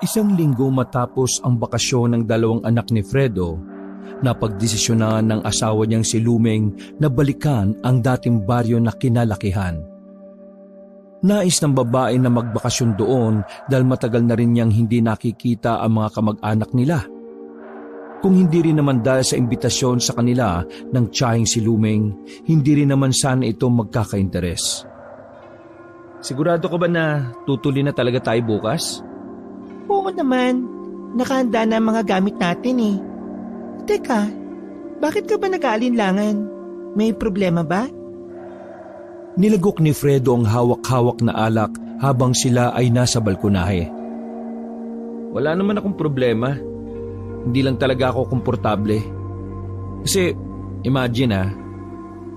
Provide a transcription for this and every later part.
Isang linggo matapos ang bakasyon ng dalawang anak ni Fredo, napagdesisyonan ng asawa niyang si Lumeng na balikan ang dating baryo na kinalakihan. Nais ng babae na magbakasyon doon dahil matagal na rin niyang hindi nakikita ang mga kamag-anak nila. Kung hindi rin naman dahil sa imbitasyon sa kanila ng tiyahing si Lumeng, hindi rin naman sana ito magkaka-interes. Sigurado ka ba na tutuloy na talaga tayo bukas? Oo naman, nakahanda na ang mga gamit natin eh. Teka, bakit ka ba nag-aalinlangan? May problema ba? Nilagok ni Fredo ang hawak-hawak na alak habang sila ay nasa balkonahe. Wala naman akong problema. Hindi lang talaga ako komportable. Kasi, imagine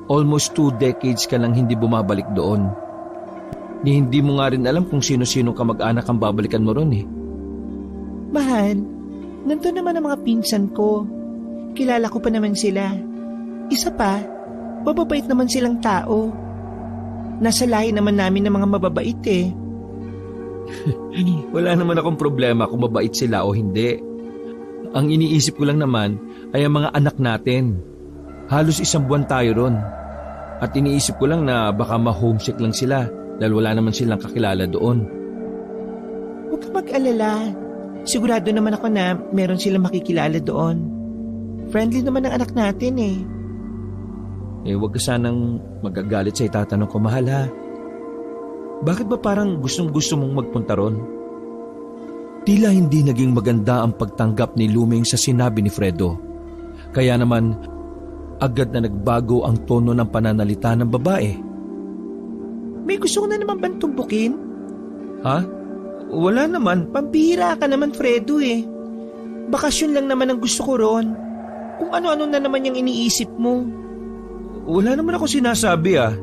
almost 2 decades ka nang hindi bumabalik doon. Hindi mo nga rin alam kung sino-sino kamag-anak ang babalikan mo ron eh. Mahal, nandun naman ang mga pinsan ko. Kilala ko pa naman sila. Isa pa, mababait naman silang tao. Nasa lahi naman namin ng mga mababait eh. Wala naman akong problema kung mabait sila o hindi. Ang iniisip ko lang naman ay ang mga anak natin. Halos 1 buwan tayo ron. At iniisip ko lang na baka ma-homesick lang sila dahil wala naman silang kakilala doon. Huwag ka mag-alala. Sigurado naman ako na meron silang makikilala doon. Friendly naman ang anak natin eh. Huwag ka sanang magagalit sa itatanong ko, mahal ha. Bakit ba parang gustong-gusto mong magpunta ron? Tila hindi naging maganda ang pagtanggap ni Lumeng sa sinabi ni Fredo. Kaya naman, agad na nagbago ang tono ng pananalita ng babae. May gusto ko na naman bang tumbukin? Ha? Wala naman. Pampihira ka naman, Fredo eh. Bakasyon lang naman ang gusto ko ron. Kung ano-ano na naman yung iniisip mo. Wala naman ako sinasabi ah.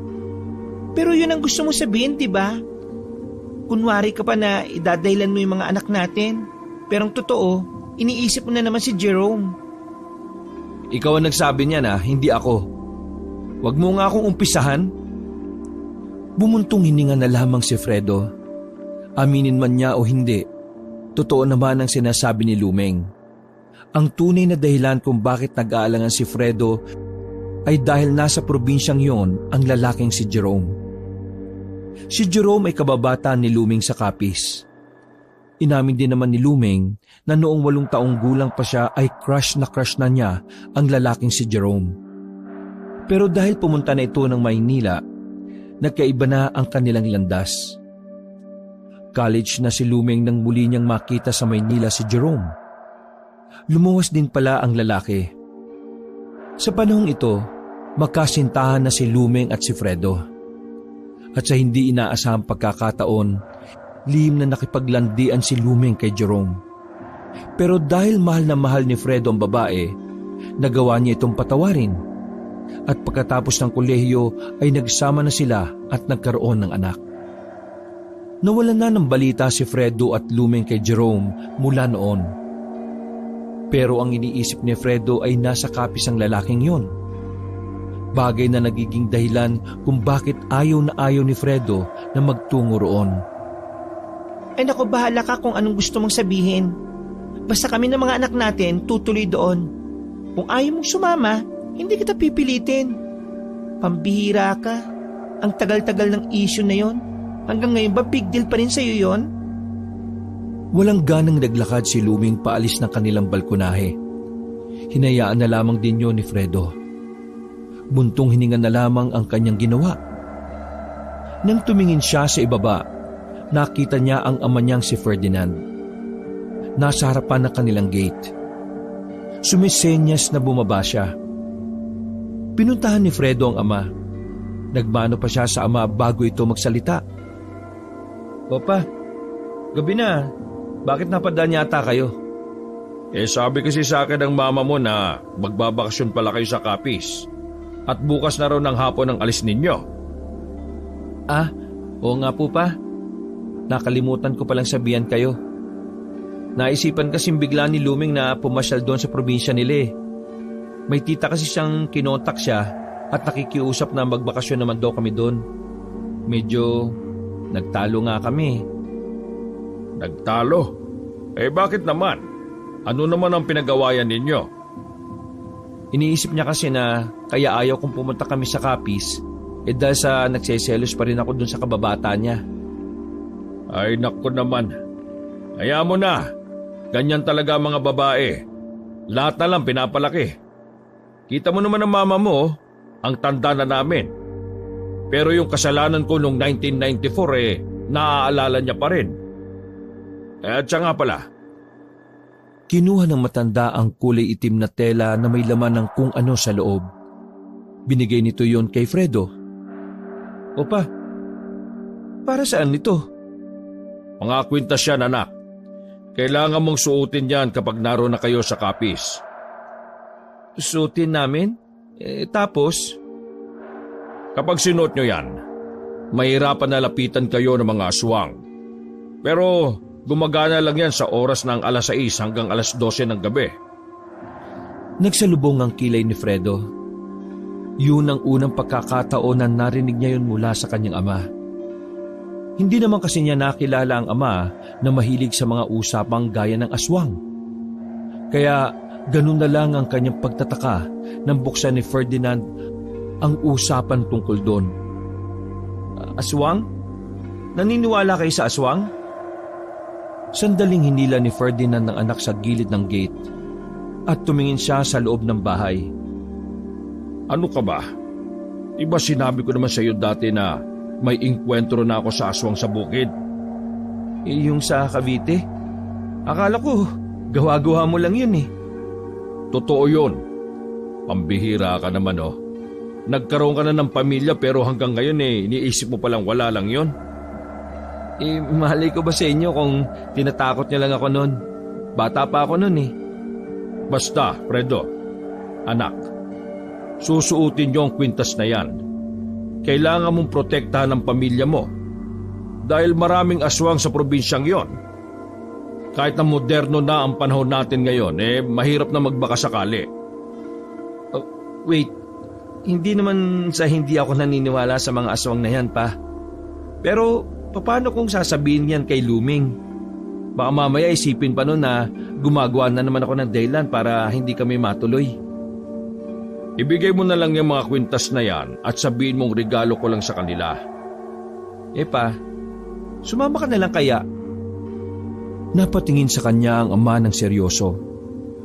Pero yun ang gusto mo sabihin, diba? Kunwari ka pa na idadahilan mo yung mga anak natin. Pero ang totoo, iniisip mo na naman si Jerome. Ikaw ang nagsabi niya na, hindi ako. Huwag mo nga akong umpisahan. Bumuntong hininga na lamang si Fredo. Aminin man niya o hindi, totoo naman ang sinasabi ni Lumeng. Ang tunay na dahilan kung bakit nag-aalangan si Fredo ay dahil nasa probinsyang yon ang lalaking si Jerome. Si Jerome ay kababata ni Lumeng sa Capiz. Inamin din naman ni Lumeng na noong 8 taong gulang pa siya ay crush na niya ang lalaking si Jerome. Pero dahil pumunta na ito ng Maynila, nagkaiba na ang kanilang landas. College na si Lumeng nang muli niyang makita sa Maynila si Jerome. Lumuwas din pala ang lalaki. Sa panahong ito, magkasintahan na si Lumeng at si Fredo. At sa hindi inaasahang pagkakataon, lihim na nakipaglandian si Lumeng kay Jerome. Pero dahil mahal na mahal ni Fredo ang babae, nagawa niya itong patawarin. At pagkatapos ng kolehiyo ay nagsama na sila at nagkaroon ng anak. Nawalan na ng balita si Fredo at Lumeng kay Jerome mula noon. Pero ang iniisip ni Fredo ay nasa Capiz ang lalaking yon. Bagay na nagiging dahilan kung bakit ayaw ni Fredo na magtungo roon. Ay naku, bahala ka kung anong gusto mong sabihin. Basta kami ng mga anak natin tutuloy doon. Kung ayaw mong sumama, hindi kita pipilitin. Pambihira ka. Ang tagal-tagal ng issue na yon. Hanggang ngayon ba big deal pa rin sa'yo yon? Walang ganang naglakad si Lumeng paalis ng kanilang balkonahe. Hinayaan na lamang din yun ni Fredo. Buntong hininga na lamang ang kanyang ginawa. Nang tumingin siya sa ibaba, nakita niya ang ama niyang si Ferdinand. Nasa harapan ng kanilang gate. Sumisenyas na bumaba siya. Pinuntahan ni Fredo ang ama. Nagmano pa siya sa ama bago ito magsalita. Papa, gabi na. Bakit napadaan yata kayo? Sabi kasi sa akin ng mama mo na magbabakasyon pala kayo sa Capiz. At bukas na raw ng hapon ang alis ninyo. Ah, oo nga po pa. Nakalimutan ko palang sabihan kayo. Naisipan kasing bigla ni Lumeng na pumasyal doon sa probinsya nila eh. May tita kasi siyang kinontak siya at nakikiusap na magbakasyon naman daw kami doon. Medyo nagtalo nga kami. Nagtalo? Bakit naman? Ano naman ang pinagawayan ninyo? Iniisip niya kasi na kaya ayaw kong pumunta kami sa Capiz dahil sa nagseselos pa rin ako dun sa kababata niya. Ay naku naman. Kaya mo na. Ganyan talaga mga babae. Lahat na lang pinapalaki. Kita mo naman ang mama mo, ang tanda na namin. Pero yung kasalanan ko noong 1994 naaalala niya pa rin. At siya nga pala. Kinuha ng matanda ang kulay itim na tela na may laman ng kung ano sa loob. Binigay nito yon kay Fredo. Opa, para saan nito? Mga kwintas yan, anak. Kailangan mong suotin yan kapag naroon na kayo sa Capiz. Suotin namin? Tapos? Kapag sinuot nyo yan, mahirapan na lapitan kayo ng mga aswang. Pero gumagana lang yan sa oras ng alas 6 hanggang alas 12 ng gabi. Nagsalubong ang kilay ni Fredo. Yun ang unang pagkakataon na narinig niya yun mula sa kanyang ama. Hindi naman kasi niya nakilala ang ama na mahilig sa mga usapang gaya ng aswang. Kaya ganun na lang ang kanyang pagtataka nang buksan ni Ferdinand ang usapan tungkol doon. Aswang? Naniniwala kayo sa aswang? Sandaling hinila ni Ferdinand ng anak sa gilid ng gate at tumingin siya sa loob ng bahay. Ano ka ba? Diba sinabi ko naman sa iyo dati na may inkwentro na ako sa aswang sa bukid? Yung sa Cavite? Akala ko, gawa-gawa mo lang yun eh. Totoo yun. Pambihira ka naman oh. Nagkaroon ka na ng pamilya pero hanggang ngayon iniisip mo palang wala lang yun. Malay ko ba sa inyo kung tinatakot niya lang ako noon? Bata pa ako noon eh. Basta, Fredo, anak, susuotin niyo ang kwintas na yan. Kailangan mong protektahan ang pamilya mo. Dahil maraming aswang sa probinsyang yon. Kahit na moderno na ang panahon natin ngayon, mahirap na magbaka sakali. Wait, hindi naman sa hindi ako naniniwala sa mga aswang na yan pa. Pero paano kung sasabihin yan kay Luming? Baka mamaya isipin pa noon na gumagawa na naman ako ng dahilan para hindi kami matuloy. Ibigay mo na lang yung mga kwintas na yan at sabihin mong regalo ko lang sa kanila. Pa, sumama ka na lang kaya? Napatingin sa kanya ang ama ng seryoso.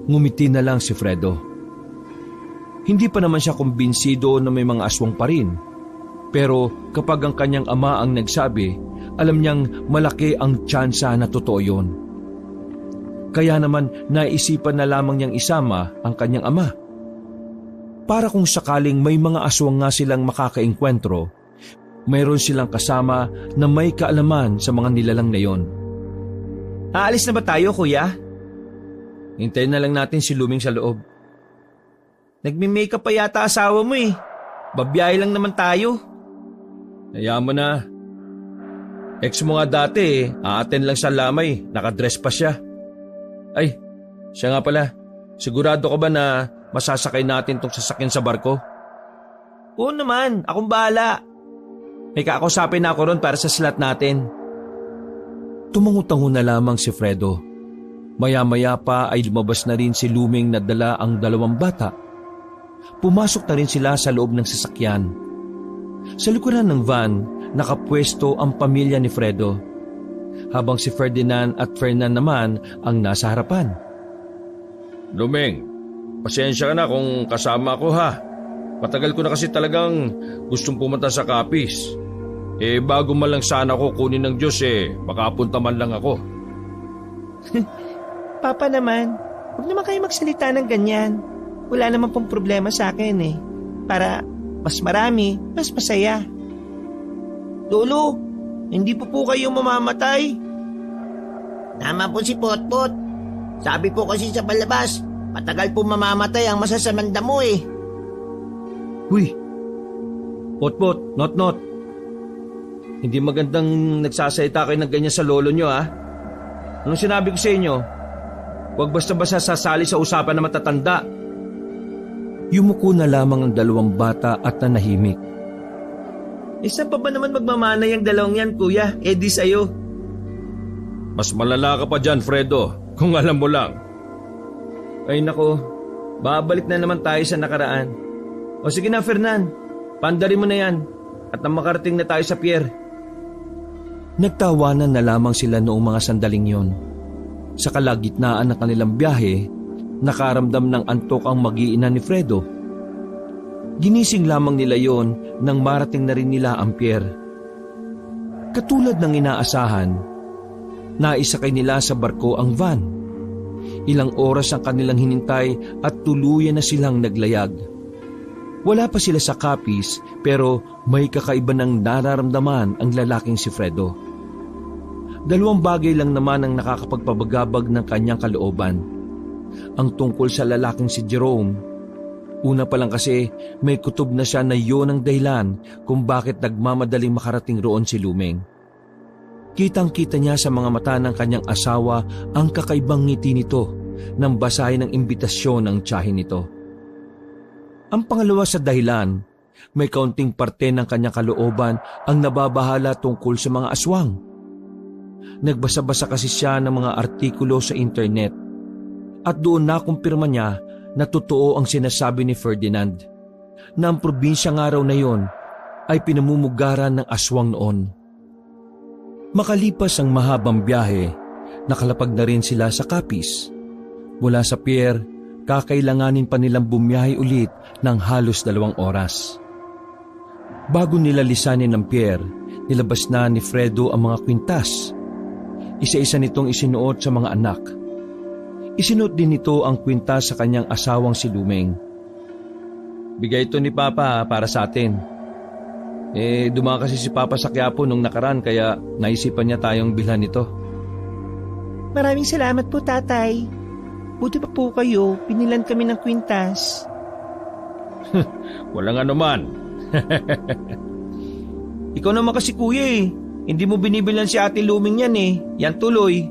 Ngumiti na lang si Fredo. Hindi pa naman siya kumbinsido na may mga aswang pa rin. Pero kapag ang kanyang ama ang nagsabi, alam niyang malaki ang tsansa na totoo yun. Kaya naman naisipan na lamang niyang isama ang kanyang ama. Para kung sakaling may mga aswang nga silang makakaengkwentro, mayroon silang kasama na may kaalaman sa mga nilalang na yon. Aalis na ba tayo, kuya? Hintayin na lang natin si Luming sa loob. Nagme-makeup pa yata asawa mo eh. Babiyahe lang naman tayo. Hayaan mo na. Ex mo nga dati aaten lang sa lamay, nakadress pa siya. Ay, siya nga pala. Sigurado ka ba na masasakay natin tong sasakyan sa barko? Oo naman, akong bahala. May kakausapin na ako ron para sa slot natin. Tumangutango na lamang si Fredo. Maya-maya pa ay lumabas na rin si Luming na dala ang dalawang bata. Pumasok na rin sila sa loob ng sasakyan. Sa likuran ng van, nakapwesto ang pamilya ni Fredo. Habang si Ferdinand at Fernan naman ang nasa harapan. Luming, pasensya ka na kung kasama ako ha. Matagal ko na kasi talagang gustong pumunta sa Capiz. Bago man lang sana ako kunin ng Diyos makapunta man lang ako. Papa naman, huwag naman kayo magsalita ng ganyan. Wala naman pong problema sa akin Para mas marami, mas masaya. Lolo, hindi po kayo mamamatay. Tama po si Potpot. Sabi po kasi sa palabas, matagal po mamamatay ang masasamang damo Huy! Potpot, not. Hindi magandang nagsasalita kayo ng ganyan sa lolo nyo ha. Anong sinabi ko sa inyo? Huwag basta-basta sasali sa usapan na matatanda. Yumuko na lamang ang dalawang bata at nanahimik. Saan pa ba naman magmamanay ang dalawang yan, kuya? Di sa'yo. Mas malala ka pa dyan, Fredo, kung alam mo lang. Ay nako, babalik na naman tayo sa nakaraan. O sige na Fernan, pandarin mo na yan at nang makarating na tayo sa pier. Nagtawanan na lamang sila noong mga sandaling yon. Sa kalagitnaan ng kanilang biyahe, nakaramdam ng antok ang mag-iina ni Fredo. Ginising lamang nila yon nang marating na rin nila ang pier. Katulad ng inaasahan, naisakay nila sa barko ang van. Ilang oras ang kanilang hinintay at tuluyan na silang naglayag. Wala pa sila sa Capiz pero may kakaiba ng nararamdaman ang lalaking si Fredo. Dalawang bagay lang naman ang nakakapagpabagabag ng kanyang kalooban. Ang tungkol sa lalaking si Jerome. Una pa lang kasi may kutob na siya na yun ang dahilan kung bakit nagmamadaling makarating roon si Lumeng. Kitang-kita niya sa mga mata ng kanyang asawa ang kakaibang ngiti nito nang basahin ang imbitasyon ng tiyahin nito. Ang pangalawa sa dahilan, may kaunting parte ng kanyang kalooban ang nababahala tungkol sa mga aswang. Nagbasa-basa kasi siya ng mga artikulo sa internet at doon nakumpirma niya na totoo ang sinasabi ni Ferdinand na ang probinsya nga raw na yon ay pinamumugaran ng aswang noon. Makalipas ang mahabang biyahe, nakalapag na rin sila sa Capiz. Mula sa pier, kakailanganin pa nilang bumiyahe ulit ng halos 2 oras. Bago nila lisanin ang pier, nilabas na ni Fredo ang mga kwintas. Isa-isa nitong isinuot sa mga anak. Isinuot din nito ang kwintas sa kanyang asawang si Lumeng. Bigay ito ni Papa para sa atin. Dumaan kasi si Papa sa Quiapo nung nakaraan kaya naisipan niya tayong bilhan ito. Maraming salamat po, Tatay. Buti pa po kayo, pinilan kami ng kwintas. Walang anuman. Ikaw naman kasi kuya hindi mo binibilan si Ate Luming yan yan tuloy.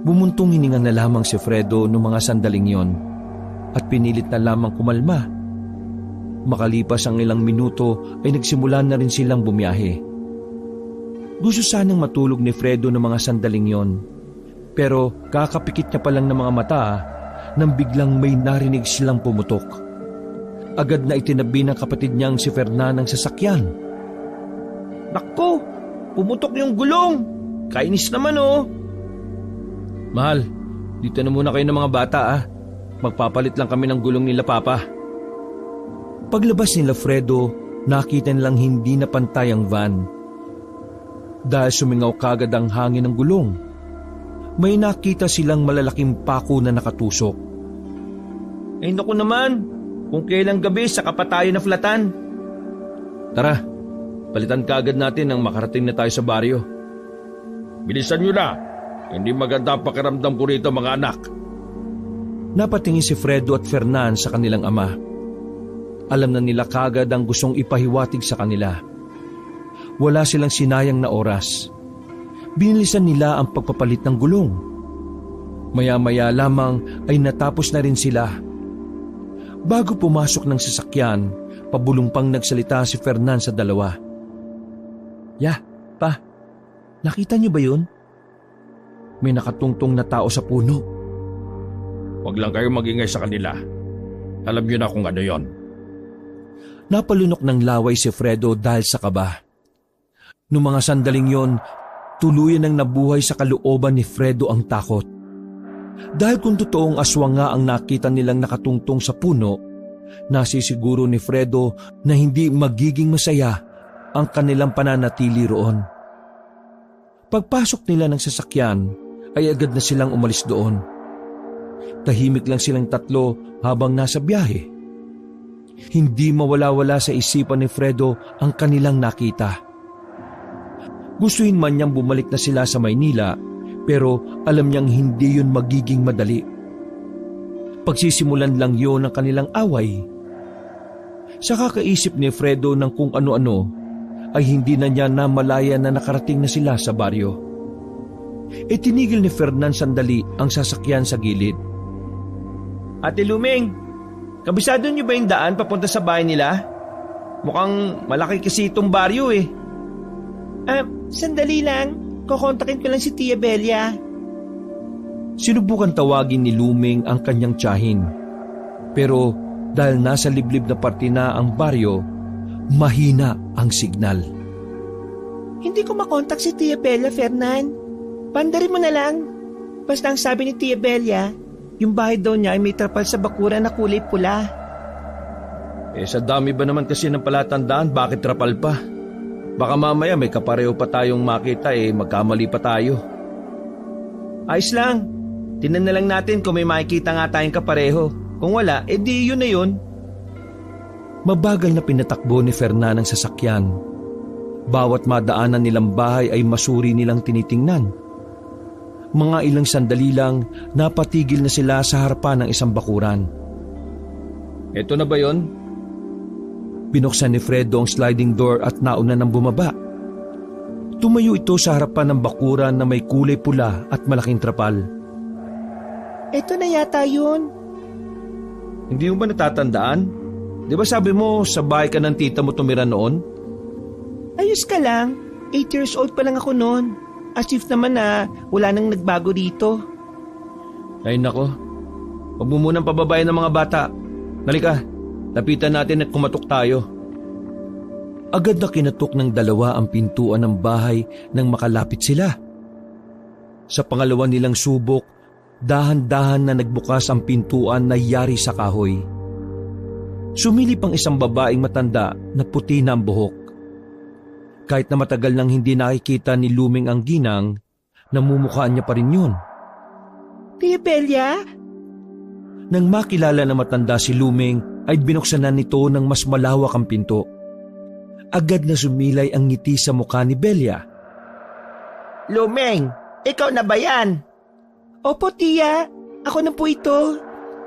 Bumuntong hininga na lamang si Fredo noong mga sandaling yon at pinilit na lamang kumalma. Makalipas ang ilang minuto ay nagsimula na rin silang bumiyahe. Gusto sanang matulog ni Fredo ng mga sandaling yon. Pero kakapikit niya pa lang ng mga mata nang biglang may narinig silang pumutok. Agad na itinabi ng kapatid niyang si Fernan ang sasakyan. Nakko, pumutok yung gulong. Kainis naman Mahal, dito na muna kayo ng mga bata Magpapalit lang kami ng gulong nila Papa. Paglabas nila Fredo, nakita nilang hindi na pantay ang van. Dahil sumingaw kagad ang hangin ng gulong, may nakita silang malalaking pako na nakatusok. Ay naku naman, kung kailang gabi saka pa tayo na flatan. Tara, palitan kagad natin nang makarating na tayo sa baryo. Bilisan nyo na. Hindi maganda ang pakiramdam ko rito, mga anak. Napatingin si Fredo at Fernan sa kanilang ama. Alam na nila kagad ang gustong ipahiwatig sa kanila. Wala silang sinayang na oras. Binilisan nila ang pagpapalit ng gulong. Maya-maya lamang ay natapos na rin sila. Bago pumasok ng sasakyan, pabulong pang nagsalita si Fernan sa dalawa. Pa, nakita niyo ba yun? May nakatungtong na tao sa puno. Huwag lang kayo magingay sa kanila. Alam niyo na kung ano yon. Napalunok ng laway si Fredo dahil sa kaba. Noong mga sandaling yon, tuluyan ang nabuhay sa kalooban ni Fredo ang takot. Dahil kung totoong aswang nga ang nakita nilang nakatungtong sa puno, nasisiguro ni Fredo na hindi magiging masaya ang kanilang pananatili roon. Pagpasok nila ng sasakyan, ay agad na silang umalis doon. Tahimik lang silang tatlo habang nasa biyahe. Hindi mawala-wala sa isipan ni Fredo ang kanilang nakita. Gustuhin man niyang bumalik na sila sa Maynila, pero alam niyang hindi yun magiging madali. Pagsisimulan lang yun ng kanilang away. Sa kakaisip ni Fredo ng kung ano-ano, ay hindi na niya namalaya na nakarating na sila sa baryo. Tinigil ni Fernan sandali ang sasakyan sa gilid. Ate Lumeng, kabisado niyo ba yung daan papunta sa bahay nila? Mukhang malaki kasi itong baryo Sandali lang. Kukontakin ko lang si Tia Belia. Sinubukan tawagin ni Luming ang kanyang tiyahin. Pero dahil nasa liblib na parte na ang baryo, mahina ang signal. Hindi ko makontak si Tia Belia, Fernan. Pandarin mo na lang. Basta ang sabi ni Tia Belia, yung bahay daw niya ay may trapal sa bakuran na kulay pula. Sa dami ba naman kasi ng palatandaan, bakit trapal pa? Baka mamaya may kapareho pa tayong makita magkamali pa tayo. Ayos lang. Tingnan na lang natin kung may makikita nga tayong kapareho. Kung wala, di yun na yun. Mabagal na pinatakbo ni Fernan ang sasakyan. Bawat madaanan nilang bahay ay masuri nilang tinitingnan. Mga ilang sandali lang, napatigil na sila sa harapan ng isang bakuran. Eto na ba yon? Binuksan ni Fredo ang sliding door at nauna nang bumaba. Tumayo ito sa harapan ng bakuran na may kulay pula at malaking trapal. Ito na yata yun. Hindi mo ba natatandaan? Di ba sabi mo sa bahay ka ng tita mo tumira noon? Ayos ka lang. 8 years old pa lang ako noon. As if naman na wala nang nagbago dito. Ay nako, huwag mo munang pababayan ng mga bata. Halika, lapitan natin at kumatok tayo. Agad na kinatok ng dalawa ang pintuan ng bahay nang makalapit sila. Sa pangalawa nilang subok, dahan-dahan na nagbukas ang pintuan na yari sa kahoy. Sumilip ang isang babaeng matanda na puti na ang buhok. Kahit na matagal nang hindi nakikita ni Luming ang ginang, namumukhaan niya pa rin yun. Tia Belia? Nang makilala na matanda si Luming, ay binuksan na nito ng mas malawak ang pinto. Agad na sumilay ang ngiti sa mukha ni Belia. Luming, ikaw na ba yan? Opo, Tia. Ako na po ito.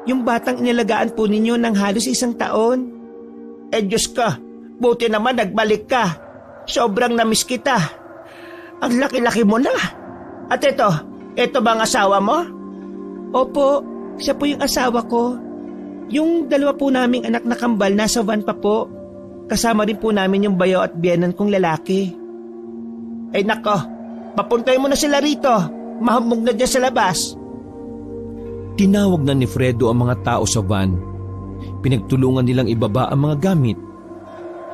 Yung batang inalagaan po ninyo ng halos 1 taon. Diyos ka, buti naman nagbalik ka. Sobrang namiss kita. Ang laki-laki mo na. At ito ba ang asawa mo? Opo, siya po yung asawa ko. Yung dalawa po naming anak na kambal nasa van pa po. Kasama rin po namin yung bayaw at biyenan kong lalaki. Ay nako, papuntay mo na sila rito. Mahamog na dyan sa labas. Tinawag na ni Fredo ang mga tao sa van. Pinagtulungan nilang ibaba ang mga gamit.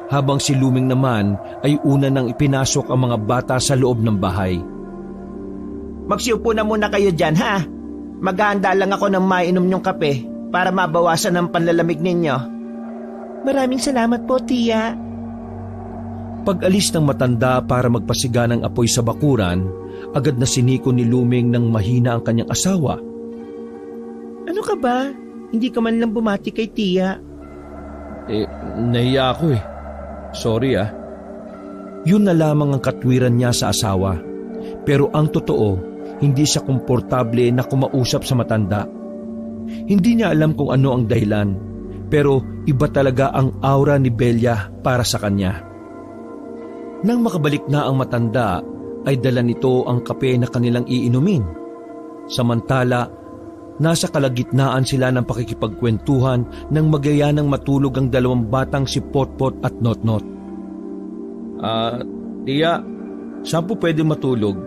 Habang si Luming naman ay una nang ipinasok ang mga bata sa loob ng bahay. Magsiupo na muna kayo dyan, ha? Maghahanda lang ako ng mainom niyong kape para mabawasan ang panlalamig ninyo. Maraming salamat po, Tia. Pag-alis ng matanda para magpasiga ng apoy sa bakuran, agad na siniko ni Luming ng mahina ang kanyang asawa. Ano ka ba? Hindi ka man lang bumati kay Tia. Nahiya ako Sorry Yun na lamang ang katwiran niya sa asawa. Pero ang totoo, hindi siya komportable na kumausap sa matanda. Hindi niya alam kung ano ang dahilan, pero iba talaga ang aura ni Belia para sa kanya. Nang makabalik na ang matanda, ay dala nito ang kape na kanilang iinumin. Samantala, nasa kalagitnaan sila ng pakikipagkwentuhan nang magayanang matulog ang dalawang batang si Potpot at Notnot. Tia, saan po pwede matulog?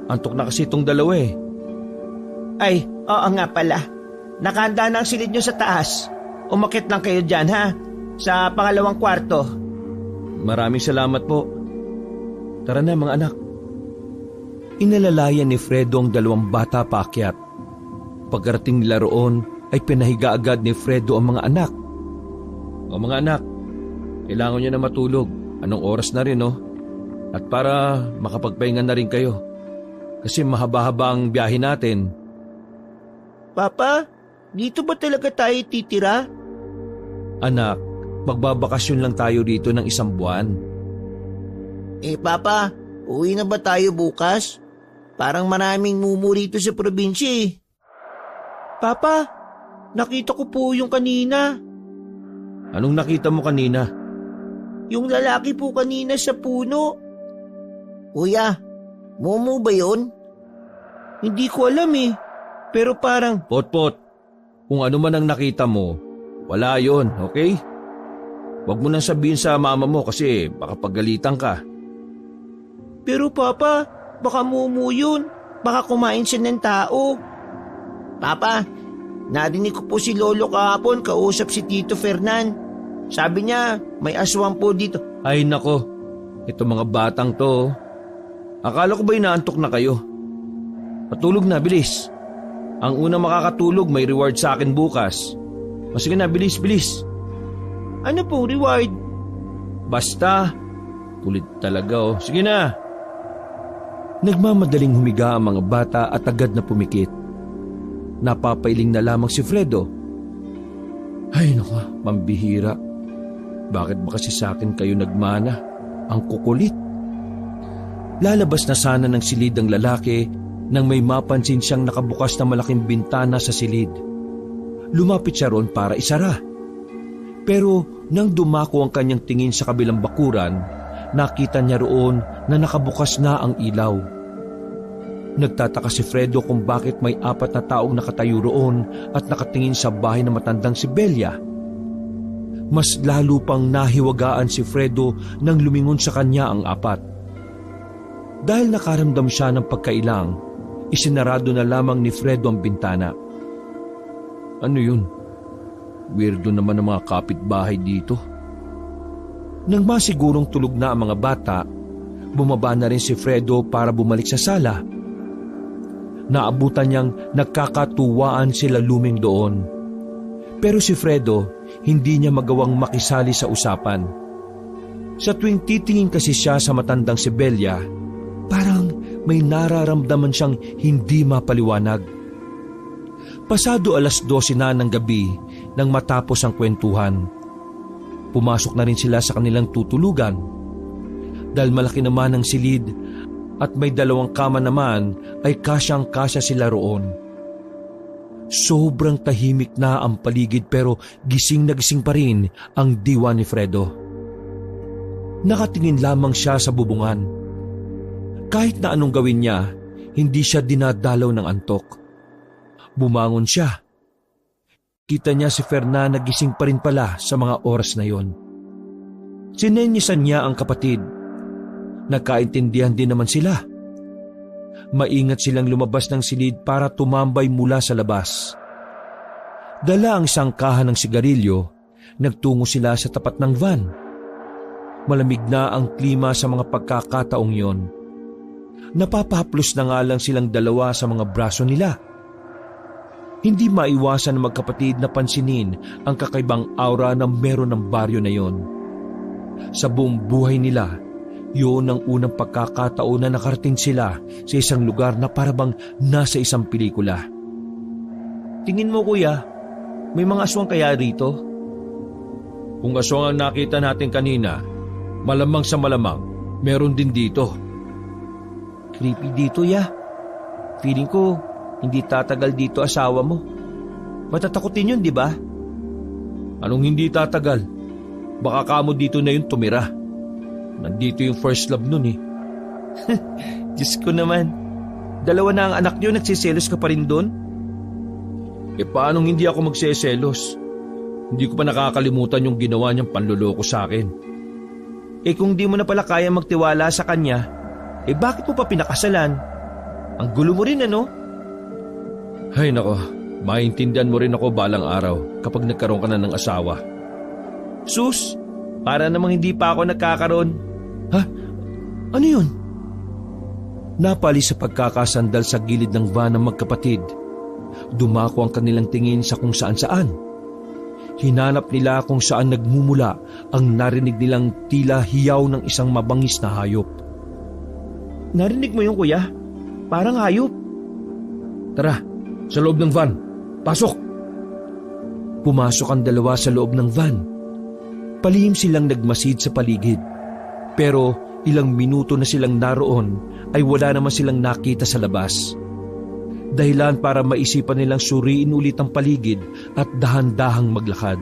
Antok na kasi itong dalawa Ay, oo nga pala. Nakahanda na ang silid nyo sa taas. Umakit lang kayo dyan, ha? Sa pangalawang kwarto. Maraming salamat po. Tara na mga anak. Inalalayan ni Fredo ang dalawang bata paakyat. Pagkarating nila roon ay pinahiga agad ni Fredo ang mga anak. O mga anak, kailangan nyo na matulog. Anong oras na rin At para makapagpahinga na rin kayo. Kasi mahaba-haba ang biyahe natin. Papa, dito ba talaga tayo titira? Anak, magbabakasyon lang tayo dito ng 1 buwan. Papa, uwi na ba tayo bukas? Parang maraming mumu rito sa probinsya Papa, nakita ko po yung kanina. Anong nakita mo kanina? Yung lalaki po kanina sa puno. Kuya, mumu ba yun? Hindi ko alam Pero parang... Potpot, kung ano man ang nakita mo, wala yon, okay? Huwag mo nang sabihin sa mama mo kasi baka pagalitan ka. Pero Papa, Baka mumu yun. Baka kumain siya ng tao. Papa, narinig ko po si Lolo kahapon kausap si Tito Fernan. Sabi niya, may aswang po dito. Ay nako, ito mga batang to. Akala ko ba inaantok na kayo? Patulog na, bilis. Ang unang makakatulog may reward sa akin bukas. O sige na, bilis, bilis. Ano pong reward? Basta, kulit talaga oh. Sige na. Nagmamadaling humiga ang mga bata at agad na pumikit. Napapailing na lamang si Fredo. Ay naku, pambihira. Bakit ba kasi sa akin kayo nagmana? Ang kukulit. Lalabas na sana ng silid ang lalaki nang may mapansin siyang nakabukas na malaking bintana sa silid. Lumapit siya roon para isara. Pero nang dumako ang kanyang tingin sa kabilang bakuran, nakita niya roon na nakabukas na ang ilaw. Nagtataka si Fredo kung bakit may 4 na taong nakatayo roon at nakatingin sa bahay na matandang si Belia. Mas lalo pang nahiwagaan si Fredo nang lumingon sa kanya ang 4. Dahil nakaramdam siya ng pagkailang, isinarado na lamang ni Fredo ang bintana. Ano yun? Weirdo naman ang mga kapitbahay dito. Nang masigurong tulog na ang mga bata, bumaba na rin si Fredo para bumalik sa sala. Naabutan niyang nagkakatuwaan sila luming doon. Pero si Fredo, hindi niya magawang makisali sa usapan. Sa tuwing titingin kasi siya sa matandang si Belia, parang may nararamdaman siyang hindi mapaliwanag. Pasado 12:00 na ng gabi nang matapos ang kwentuhan. Pumasok na rin sila sa kanilang tutulugan. Dahil malaki naman ang silid at may 2 kama naman ay kasyang-kasya sila roon. Sobrang tahimik na ang paligid pero gising na gising pa rin ang diwa ni Fredo. Nakatingin lamang siya sa bubungan. Kahit na anong gawin niya, hindi siya dinadalaw ng antok. Bumangon siya. Kita niya si Fernan na gising pa rin pala sa mga oras na yon. Sinenyasan niya ang kapatid. Nagkaintindihan din naman sila. Maingat silang lumabas ng silid para tumambay mula sa labas. Dala ang sangkahan ng sigarilyo, nagtungo sila sa tapat ng van. Malamig na ang klima sa mga pagkakataong yon. Napapahaplos na nga lang silang 2 sa mga braso nila. Hindi maiwasan ng magkapatid na pansinin ang kakaibang aura na meron ng baryo na yon. Sa buong buhay nila, yun ang unang pagkakataon na nakarating sila sa isang lugar na parabang nasa isang pelikula. Tingin mo kuya, may mga aswang kaya rito? Kung aswang ang nakita natin kanina, malamang sa malamang, meron din dito. Creepy dito ya. Feeling ko, hindi tatagal dito asawa mo. Matatakotin yun, di ba? Anong hindi tatagal? Baka kamo dito na yun tumira. Nandito yung first love nun eh. Diyos ko naman. 2 na ang anak niyo, nagsiselos ka pa rin doon? E paanong hindi ako magseselos? Hindi ko pa nakakalimutan yung ginawa niyang panluloko sa akin. Eh kung di mo na pala kaya magtiwala sa kanya, eh bakit mo pa pinakasalan? Ang gulo mo rin ano? Ay nako, maintindihan mo rin ako balang araw kapag nagkaroon ka na ng asawa. Sus, para namang hindi pa ako nagkakaroon. Ha? Ano yun? Napali sa pagkakasandal sa gilid ng van ng magkapatid. Dumako ang kanilang tingin sa kung saan-saan. Hinanap nila kung saan nagmumula ang narinig nilang tila hiyaw ng isang mabangis na hayop. Narinig mo yun kuya? Parang hayop. Tara, sa loob ng van. Pasok! Pumasok ang 2 sa loob ng van. Palihim silang nagmasid sa paligid. Pero ilang minuto na silang naroon ay wala naman silang nakita sa labas. Dahilan para maisipan nilang suriin ulit ang paligid at dahan-dahang maglakad.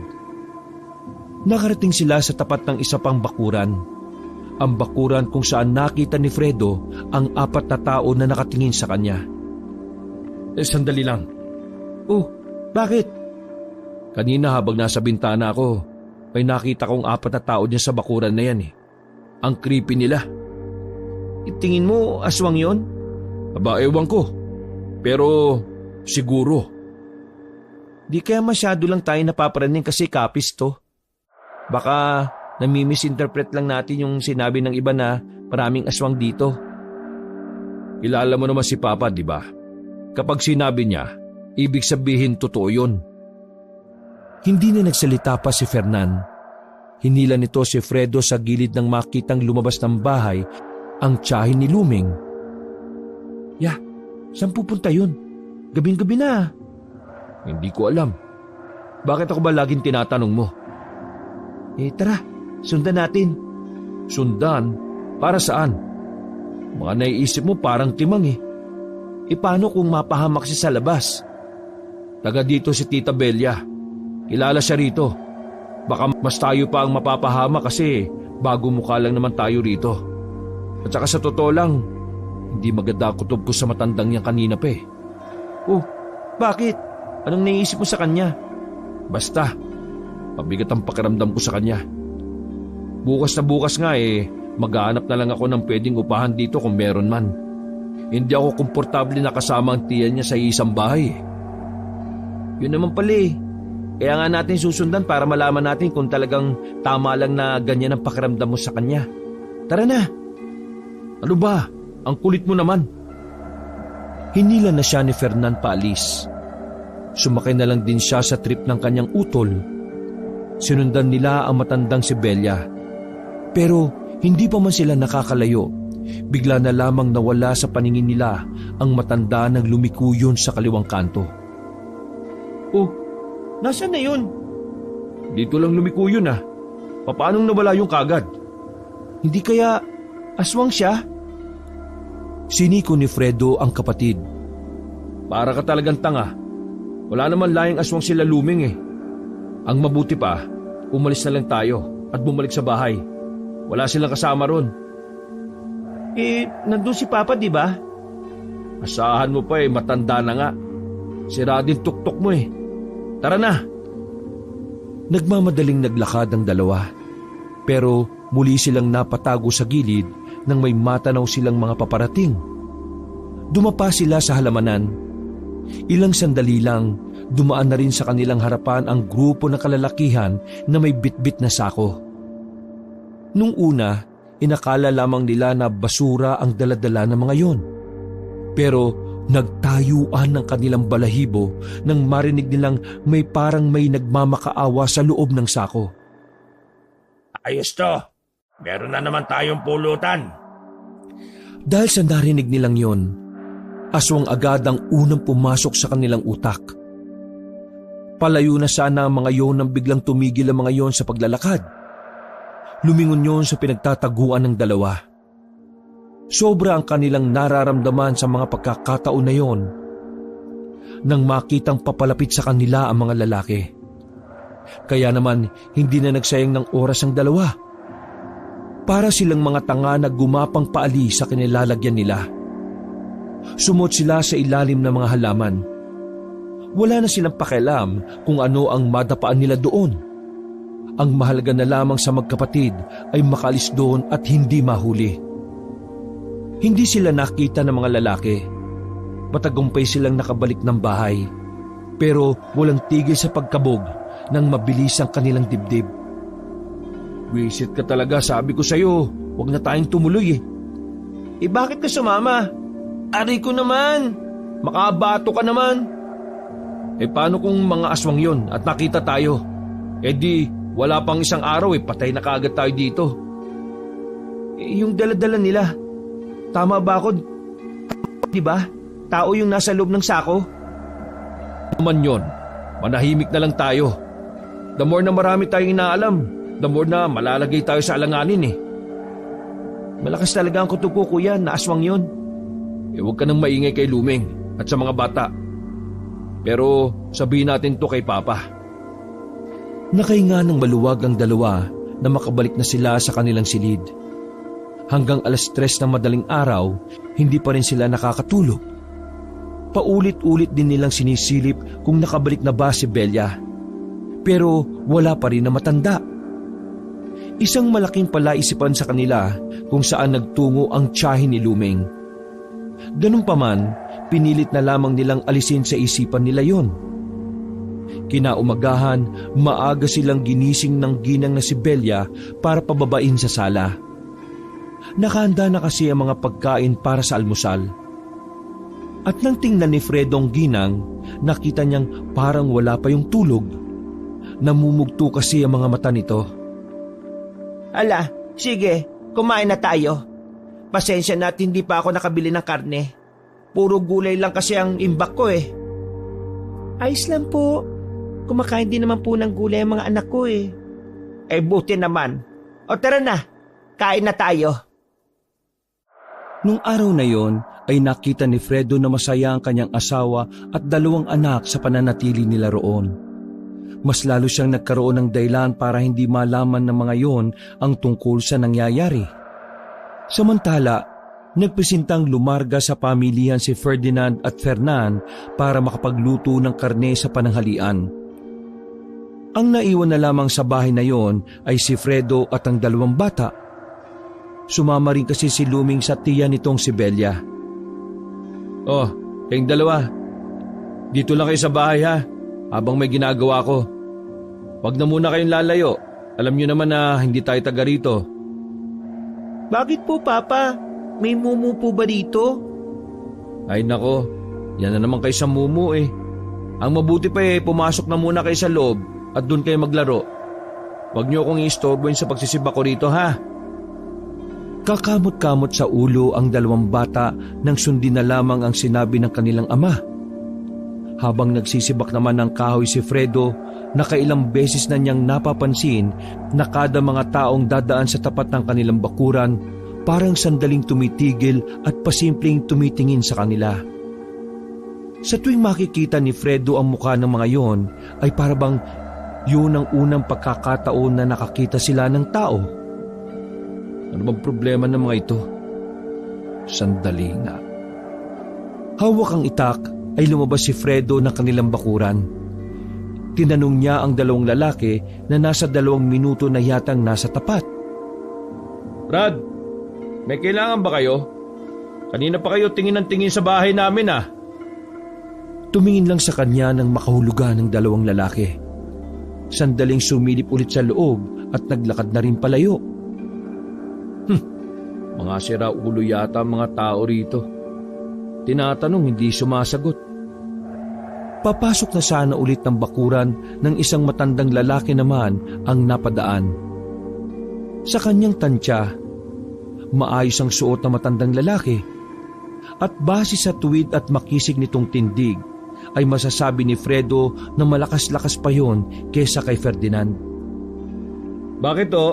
Nakarating sila sa tapat ng isa pang bakuran. Ang bakuran kung saan nakita ni Fredo ang 4 na tao na nakatingin sa kanya. Sandali lang. Oh, bakit? Kanina habang nasa bintana ako, may nakita kong 4 na tao dyan sa bakuran na yan eh. Ang creepy nila. Tingin mo aswang yon? Aba, ewan ko. Pero siguro. Di kaya masyado lang tayo napaparaning kasi kapis to. Baka nami-misinterpret lang natin yung sinabi ng iba na maraming aswang dito. Kilala mo naman si Papa, di ba? Kapag sinabi niya, ibig sabihin totoo yun. Hindi na nagsalita pa si Fernan. Hinila nito si Fredo sa gilid ng makitang lumabas ng bahay ang tiyahin ni Luming. Ya, saan pupunta yun? Gabing-gabi na. Hindi ko alam. Bakit ako ba laging tinatanong mo? Tara, sundan natin. Sundan? Para saan? Mga naiisip mo parang timang eh. Paano kung mapahamak siya sa labas? Taga dito si Tita Belia. Kilala siya rito. Baka mas tayo pa ang mapapahama kasi bago mukha lang naman tayo rito. At saka sa totoo lang, hindi maganda kutob ko sa matandang yan kanina pa eh. Oh, bakit? Anong naisip mo sa kanya? Basta, mabigat ang pakiramdam ko sa kanya. Bukas na bukas nga maghahanap na lang ako ng pwedeng upahan dito kung meron man. Hindi ako komportable na kasama ang tiyan niya sa isang bahay. Yun naman pala eh. Kaya nga natin susundan para malaman natin kung talagang tama lang na ganyan ang pakiramdam mo sa kanya. Tara na! Ano ba? Ang kulit mo naman. Hinila na siya ni Fernan paalis. Sumakay na lang din siya sa trip ng kanyang utol. Sinundan nila ang matandang si Belia. Pero hindi pa man sila nakakalayo. Bigla na lamang nawala sa paningin nila ang matanda ng lumikuyon sa kaliwang kanto. Oh, nasaan na yun? Dito lang lumikuyon ah. Paanong nawala yung kagad? Hindi kaya aswang siya? Siniko ni Fredo ang kapatid. Para ka talagang tanga. Wala naman layang aswang sila Luming eh. Ang mabuti pa, umalis na lang tayo at bumalik sa bahay. Wala silang kasama ron. Nandun si Papa, di ba? Asahan mo pa matanda na nga. Sira din tuktok mo eh. Tara na! Nagmamadaling naglakad ang dalawa. Pero muli silang napatago sa gilid nang may matanaw silang mga paparating. Dumapa sila sa halamanan. Ilang sandali lang, dumaan na rin sa kanilang harapan ang grupo ng kalalakihan na may bitbit na sako. Nung una, inakala lamang nila na basura ang daladala ng mga yon. Pero nagtayuan ng kanilang balahibo nang marinig nilang may parang may nagmamakaawa sa loob ng sako. Ayos to! Meron na naman tayong pulutan. Dahil sa narinig nilang yon, aswang agad ang unang pumasok sa kanilang utak. Palayo na sana ang mga yon nang biglang tumigil ang mga yon sa paglalakad. Lumingon yon sa pinagtataguan ng dalawa. Sobra ang kanilang nararamdaman sa mga pagkakataon na yon nang makitang papalapit sa kanila ang mga lalaki. Kaya naman hindi na nagsayang ng oras ang dalawa. Para silang mga tanga na gumapang paali sa kinilalagyan nila. Sumot sila sa ilalim ng mga halaman. Wala na silang pakialam kung ano ang madapaan nila doon. Ang mahalaga na lamang sa magkapatid ay makalis doon at hindi mahuli. Hindi sila nakita ng mga lalaki. Matagumpay silang nakabalik ng bahay. Pero walang tigil sa pagkabog nang mabilis ang kanilang dibdib. Wisit ka talaga, sabi ko sa'yo. Huwag na tayong tumuloy eh. Bakit ka sumama? Aray ko naman! Makabato ka naman! Paano kung mga aswang yon at nakita tayo? Di, wala pang isang araw patay na kaagad tayo dito. Yung daladala nila, tama ba ako? Di ba? Tao yung nasa loob ng sako? Naman yon, manahimik na lang tayo. The more na marami tayong inaalam, the more na malalagay tayo sa alanganin eh. Malakas talaga ang kutob ko, kuya, na aswang yun. Huwag ka nang maingay kay Luming at sa mga bata. Pero sabihin natin to kay Papa. Nakahinga ng maluwag ang dalawa na makabalik na sila sa kanilang silid. Hanggang 3:00 ng madaling araw, hindi pa rin sila nakakatulog. Paulit-ulit din nilang sinisilip kung nakabalik na ba si Belia. Pero wala pa rin na matanda. Isang malaking palaisipan sa kanila kung saan nagtungo ang tiyahin ni Luming. Ganun pa man, pinilit na lamang nilang alisin sa isipan nila yon. Kinaumagahan, maaga silang ginising ng ginang na si Belia para pababain sa sala. Nakahanda na kasi ang mga pagkain para sa almusal. At nang tingnan ni Fredo ang ginang, nakita niyang parang wala pa yung tulog. Namumugto kasi ang mga mata nito. Ala, sige, kumain na tayo. Pasensya na at hindi pa ako nakabili ng karne. Puro gulay lang kasi ang imbak ko eh. Ayos lang po. Kumakain din naman po ng gulay ang mga anak ko eh. Eh buti naman. O tara na, kain na tayo. Nung araw na yon ay nakita ni Fredo na masaya ang kanyang asawa at 2 anak sa pananatili nila roon. Mas lalo siyang nagkaroon ng dahilan para hindi malaman ng mga yon ang tungkol sa nangyayari. Samantala, nagpresintang lumarga sa pamilihan si Ferdinand at Fernan para makapagluto ng karne sa pananghalian. Ang naiwan na lamang sa bahay na yon ay si Fredo at ang 2 bata. Sumama rin kasi si Luming sa tiya nitong si Belia. Oh, kayong 2. Dito lang kayo sa bahay ha, habang may ginagawa ko. Wag na muna kayong lalayo. Alam niyo naman na hindi tayo taga rito. Bakit po, Papa? May mumu po ba dito? Ay nako, yan na naman kayo sa mumu eh. Ang mabuti pa pumasok na muna kayo sa loob at doon kayo maglaro. Wag niyo akong iistorbohin sa pagsisibak ko rito ha. Kakamot-kamot sa ulo ang 2 bata nang sundin na lamang ang sinabi ng kanilang ama. Habang nagsisibak naman ng kahoy si Fredo, nakailang beses na niyang napapansin na kada mga taong dadaan sa tapat ng kanilang bakuran, parang sandaling tumitigil at pasimpleng tumitingin sa kanila. Sa tuwing makikita ni Fredo ang mukha ng mga yon, ay parabang yun ang unang pagkakataon na nakakita sila ng tao. Ano bang problema ng mga ito? Sandali nga. Hawak ang itak ay lumabas si Fredo ng kanilang bakuran. Tinanong niya ang 2 lalaki na nasa 2 minuto na yatang nasa tapat. Brad, may kailangan ba kayo? Kanina pa kayo tingin ng tingin sa bahay namin ah. Tumingin lang sa kanya nang makahulugan ng 2 lalaki. Sandaling sumilip ulit sa loob at naglakad na rin palayo. Mga siraulo yata ang mga tao rito. Tinatanong, hindi sumasagot. Papasok na sana ulit ng bakuran ng isang matandang lalaki naman ang napadaan. Sa kanyang tansya, maayos ang suot ng matandang lalaki. At base sa tuwid at makisig nitong tindig, ay masasabi ni Fredo na malakas-lakas pa yon kesa kay Ferdinand. Bakit o?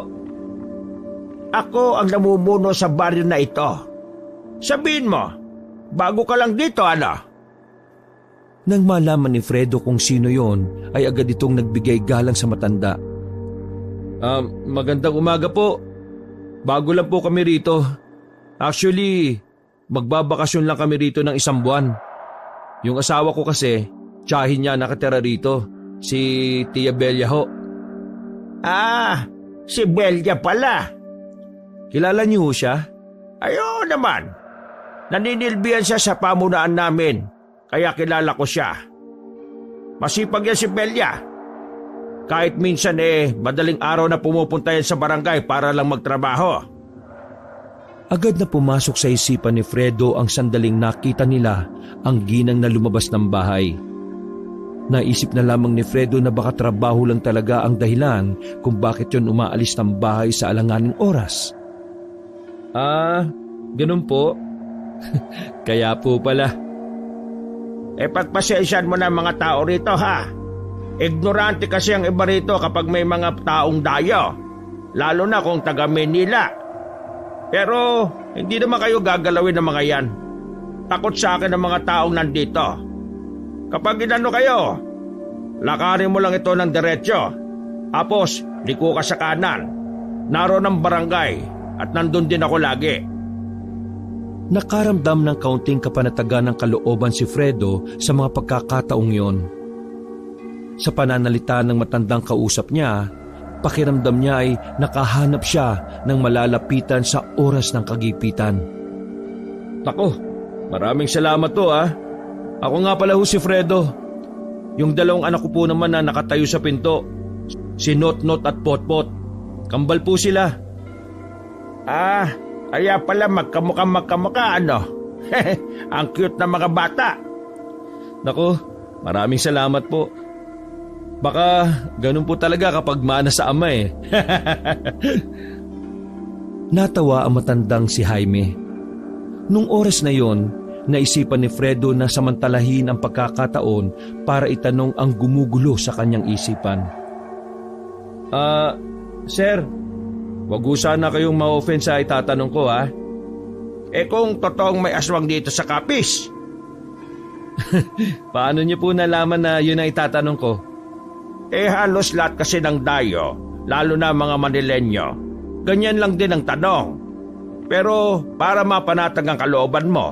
Ako ang namumuno sa baryo na ito. Sabihin mo, bago ka lang dito, ano? Nang malaman ni Fredo kung sino yon, ay agad itong nagbigay galang sa matanda. Magandang umaga po. Bago lang po kami rito. Actually, magbabakasyon lang kami rito ng 1 buwan. Yung asawa ko kasi, tiyahin niya nakatira rito. Si Tia Belia ho. Ah, si Belia pala. Kilala niyo siya? Ayun naman. Naninilbihan siya sa pamunaan namin, kaya kilala ko siya. Masipag yan si Belia. Kahit minsan madaling araw na pumupunta yan sa barangay para lang magtrabaho. Agad na pumasok sa isipan ni Fredo ang sandaling nakita nila ang ginang na lumabas ng bahay. Naisip na lamang ni Fredo na baka trabaho lang talaga ang dahilan kung bakit yon umaalis ng bahay sa alanganing oras. Ganun po. Kaya po pala. Pagpasensyahan mo na mga tao rito ha. Ignorante kasi ang iba rito kapag may mga taong dayo. Lalo na kung taga Manila. Pero hindi naman kayo gagalawin ng mga yan. Takot sa akin ang mga taong nandito. Kapag inano kayo, lakarin mo lang ito ng diretsyo. Tapos, liko ka sa kanan. Naroon ang barangay at nandun din ako lagi. Nakaramdam ng kaunting kapanatagan ng kalooban si Fredo sa mga pagkakataong yon. Sa pananalita ng matandang kausap niya, pakiramdam niya ay nakahanap siya ng malalapitan sa oras ng kagipitan. Tako, maraming salamat to ah. Ako nga pala ho si Fredo. Yung dalawang anak ko po naman na nakatayo sa pinto. Si Notnot at Potpot. Kambal po sila. Ah, kaya pala magkamukha ano? Ang cute na mga bata. Nako, maraming salamat po. Baka ganun po talaga kapag mana sa ama eh. Natawa ang matandang si Jaime. Nung oras na yon, naisipan ni Fredo na samantalahin ang pagkakataon para itanong ang gumugulo sa kanyang isipan. Sir, wag ho sana kayong ma-offend sa itatanong ko ha. Kung totoong may aswang dito sa Capiz? Paano niyo po nalaman na yun ang itatanong ko? Halos lahat kasi ng dayo, lalo na mga Manilenyo. Ganyan lang din ang tanong. Pero para mapanatag ang kalooban mo,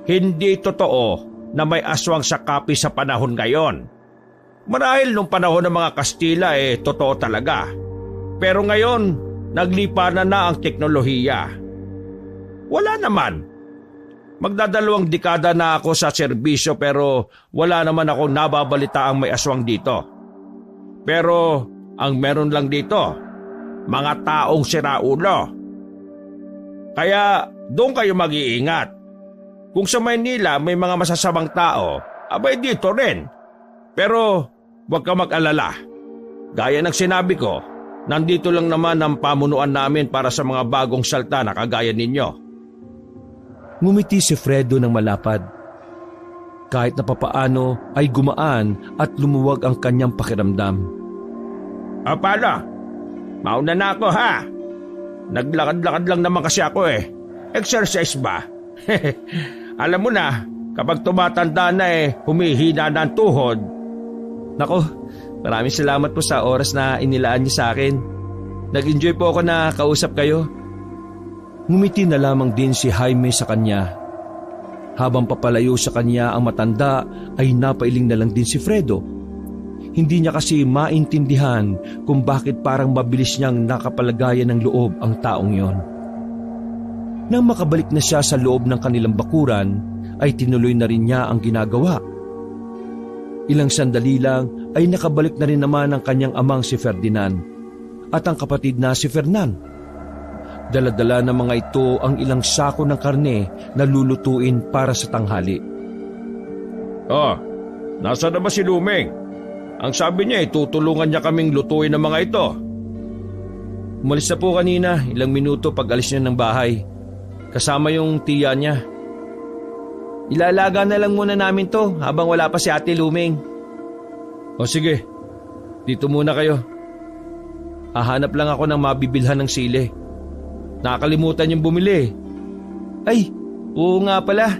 hindi totoo na may aswang sa Capiz sa panahon ngayon. Marahil nung panahon ng mga Kastila totoo talaga. Pero ngayon, naglipanan na ang teknolohiya. Wala naman. Magdadalawang dekada na ako sa serbisyo pero wala naman ako nababalitaang may aswang dito. Pero ang meron lang dito, mga taong siraulo. Kaya doon kayo mag-iingat. Kung sa Maynila may mga masasamang tao, abay dito rin. Pero huwag ka mag-alala. Gaya ng sinabi ko, nandito lang naman ang pamunuan namin para sa mga bagong salta na kagaya ninyo. Ngumiti si Fredo ng malapad. Kahit na papaano ay gumaan at lumuwag ang kanyang pakiramdam. Paano? Mauna na ako ha. Naglakad-lakad lang naman kasi ako Exercise ba? Alam mo na, kapag tumatanda na humihina na ang tuhod. Nako, maraming salamat po sa oras na inilaan niyo sa akin. Nag-enjoy po ako na kausap kayo. Ngumiti na lamang din si Jaime sa kanya. Habang papalayo sa kanya ang matanda ay napailing na lang din si Fredo. Hindi niya kasi maintindihan kung bakit parang mabilis niyang nakapalagayan ng loob ang taong yon. Nang makabalik na siya sa loob ng kanilang bakuran, ay tinuloy na rin niya ang ginagawa. Ilang sandali lang ay nakabalik na rin naman ang kanyang amang si Ferdinand at ang kapatid na si Fernan. Dala-dala ng mga ito ang ilang sako ng karne na lulutuin para sa tanghali. Oh, nasa na ba si Lumeng? Ang sabi niya tutulungan niya kaming lutuin ng mga ito. Umalis na po kanina, ilang minuto pag alis niya ng bahay. Kasama yung tiya niya. Ilalaga na lang muna namin to habang wala pa si Ate Lumeng. O sige, dito muna kayo. Hahanap lang ako ng mabibilhan ng sili. Nakakalimutan yung bumili. Ay, oo nga pala.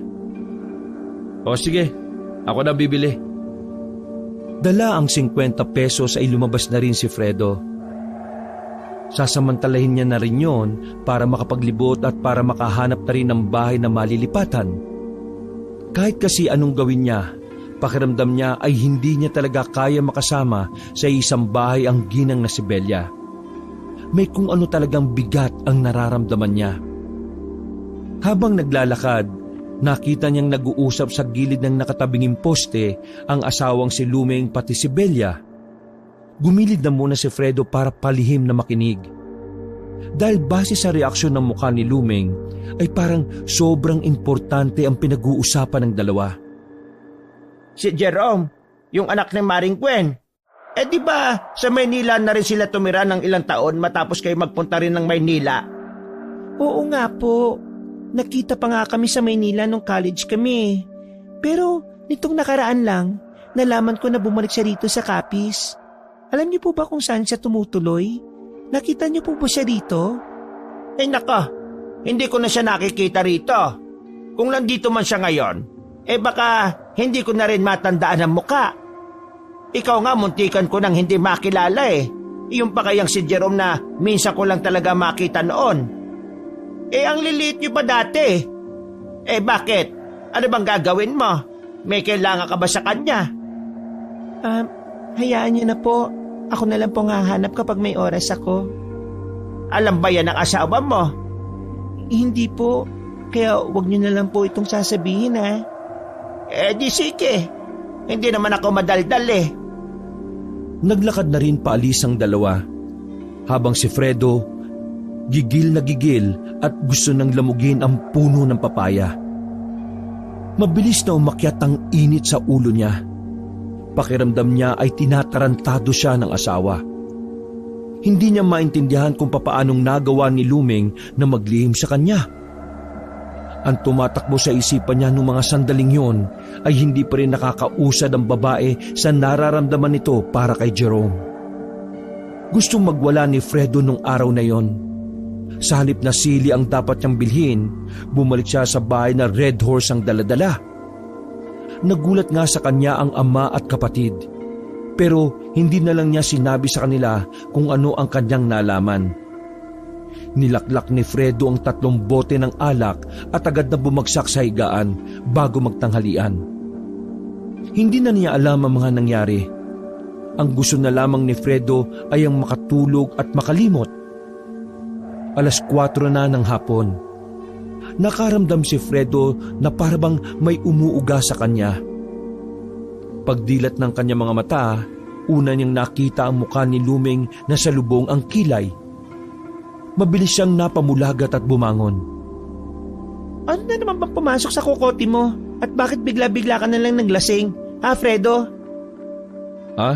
O sige, ako na bibili. Dala ang 50 pesos ay lumabas na rin si Fredo. Sasamantalahin niya na rin yon para makapaglibot at para makahanap na rin ng bahay na malilipatan. Kahit kasi anong gawin niya, pakiramdam niya ay hindi niya talaga kaya makasama sa isang bahay ang ginang na si Belia. May kung ano talagang bigat ang nararamdaman niya. Habang naglalakad, nakita niyang nag-uusap sa gilid ng nakatabinging poste ang asawang si Lumeng pati si Belia. Gumilid na muna si Fredo para palihim na makinig. Dahil base sa reaksyon ng mukha ni Lumeng ay parang sobrang importante ang pinag-uusapan ng dalawa. Si Jerome, yung anak ni Maring Gwen. Di ba sa Maynila na rin sila tumira ng ilang taon matapos kayo magpunta rin ng Maynila? Oo nga po. Nakita pa nga kami sa Maynila nung college kami. Pero nitong nakaraan lang, nalaman ko na bumalik siya rito sa Capiz. Alam niyo po ba kung saan siya tumutuloy? Nakita niyo po ba siya rito? Nako, hindi ko na siya nakikita rito. Kung nandito man siya ngayon, baka hindi ko na rin matandaan ang muka. Ikaw nga muntikan ko nang hindi makilala Yung pa kayang si Jerome na minsan ko lang talaga makita noon. Ang liliit niyo pa dati. Bakit? Ano bang gagawin mo? May kailangan ka ba sa kanya? Hayaan niyo na po. Ako na lang po hahanap kapag may oras ako. Alam ba yan ang asawa mo? Hindi po, kaya wag niyo na lang po itong sasabihin ha. Di sige. Hindi naman ako madaldal eh. Naglakad na rin paalis ang dalawa, habang si Fredo gigil na gigil at gusto nang lamugin ang puno ng papaya. Mabilis na umakyat ang init sa ulo niya. Pakiramdam niya ay tinatarantado siya ng asawa. Hindi niya maintindihan kung papaanong nagawa ni Luming na maglihim sa kanya. Ang tumatakbo sa isipan niya noong mga sandaling yon ay hindi pa rin nakakausad ang babae sa nararamdaman nito para kay Jerome. Gustong magwala ni Fredo nung araw na yon. Sa halip na sili ang dapat niyang bilhin, bumalik siya sa bahay na Red Horse ang daladala. Nagulat nga sa kanya ang ama at kapatid, pero hindi na lang niya sinabi sa kanila kung ano ang kanyang nalaman. Nilaklak ni Fredo ang 3 bote ng alak at agad na bumagsak sa higaan bago magtanghalian. Hindi na niya alam ang mga nangyari. Ang gusto na lamang ni Fredo ay ang makatulog at makalimot. 4:00 na ng hapon. Nakaramdam si Fredo na parabang may umuuga sa kanya. Pagdilat ng kanyang mga mata, una niyang nakita ang mukha ni Luming na salubong ang kilay. Mabilis siyang napamulagat at bumangon. Ano na naman bang pumasok sa kokote mo? At bakit bigla-bigla ka na lang naglasing? Ha, Fredo? Ha?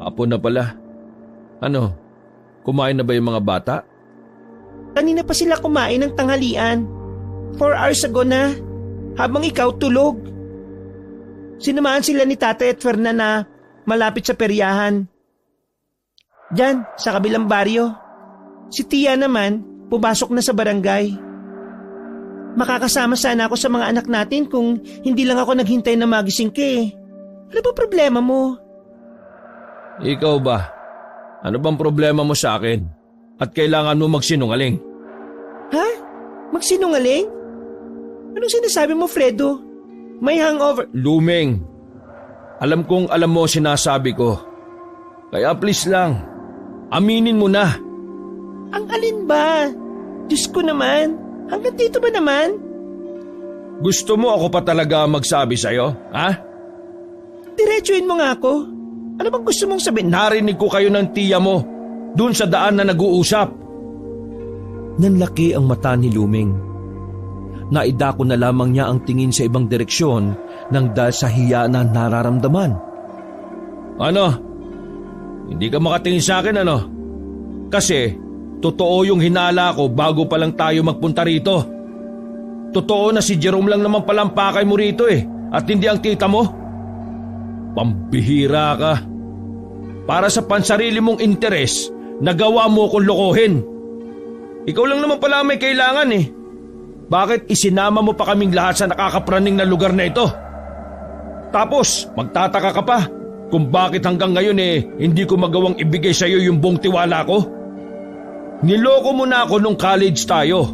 Apo na pala. Ano? Kumain na ba yung mga bata? Kanina pa sila kumain ng tanghalian. 4 hours ago na. Habang ikaw tulog. Sinamahan sila ni Tatay at Fernan na malapit sa peryahan. Diyan, sa kabilang baryo. Si Tia naman, pumasok na sa barangay. Makakasama sana ako sa mga anak natin kung hindi lang ako naghintay na magising ka eh. Ano ba problema mo? Ikaw ba? Ano bang problema mo sa akin? At kailangan mo magsinungaling? Ha? Magsinungaling? Anong sinasabi mo, Fredo? May hangover. Luming, alam kong alam mo sinasabi ko. Kaya please lang, aminin mo na. Ang alin ba? Diyos ko naman. Hanggang dito ba naman? Gusto mo ako pa talaga magsabi sa'yo, ha? Diretsuin mo nga ako. Ano bang gusto mong sabihin? Narinig ko kayo ng tiya mo, dun sa daan na nag-uusap. Nanlaki ang mata ni Luming. Naidako na lamang niya ang tingin sa ibang direksyon nang dahil sa hiya na nararamdaman. Ano? Hindi ka makatingin sa akin, ano? Kasi totoo yung hinala ko bago pa lang tayo magpunta rito. Totoo na si Jerome lang naman palang pakay mo rito eh, at hindi ang tita mo. Pambihira ka. Para sa pansarili mong interes, nagawa mo kong lokohin. Ikaw lang naman pala may kailangan eh. Bakit isinama mo pa kaming lahat sa nakakapraning na lugar na ito? Tapos, magtataka ka pa kung bakit hanggang ngayon hindi ko magawang ibigay sa iyo yung buong tiwala ko. Niloko mo na ako nung college tayo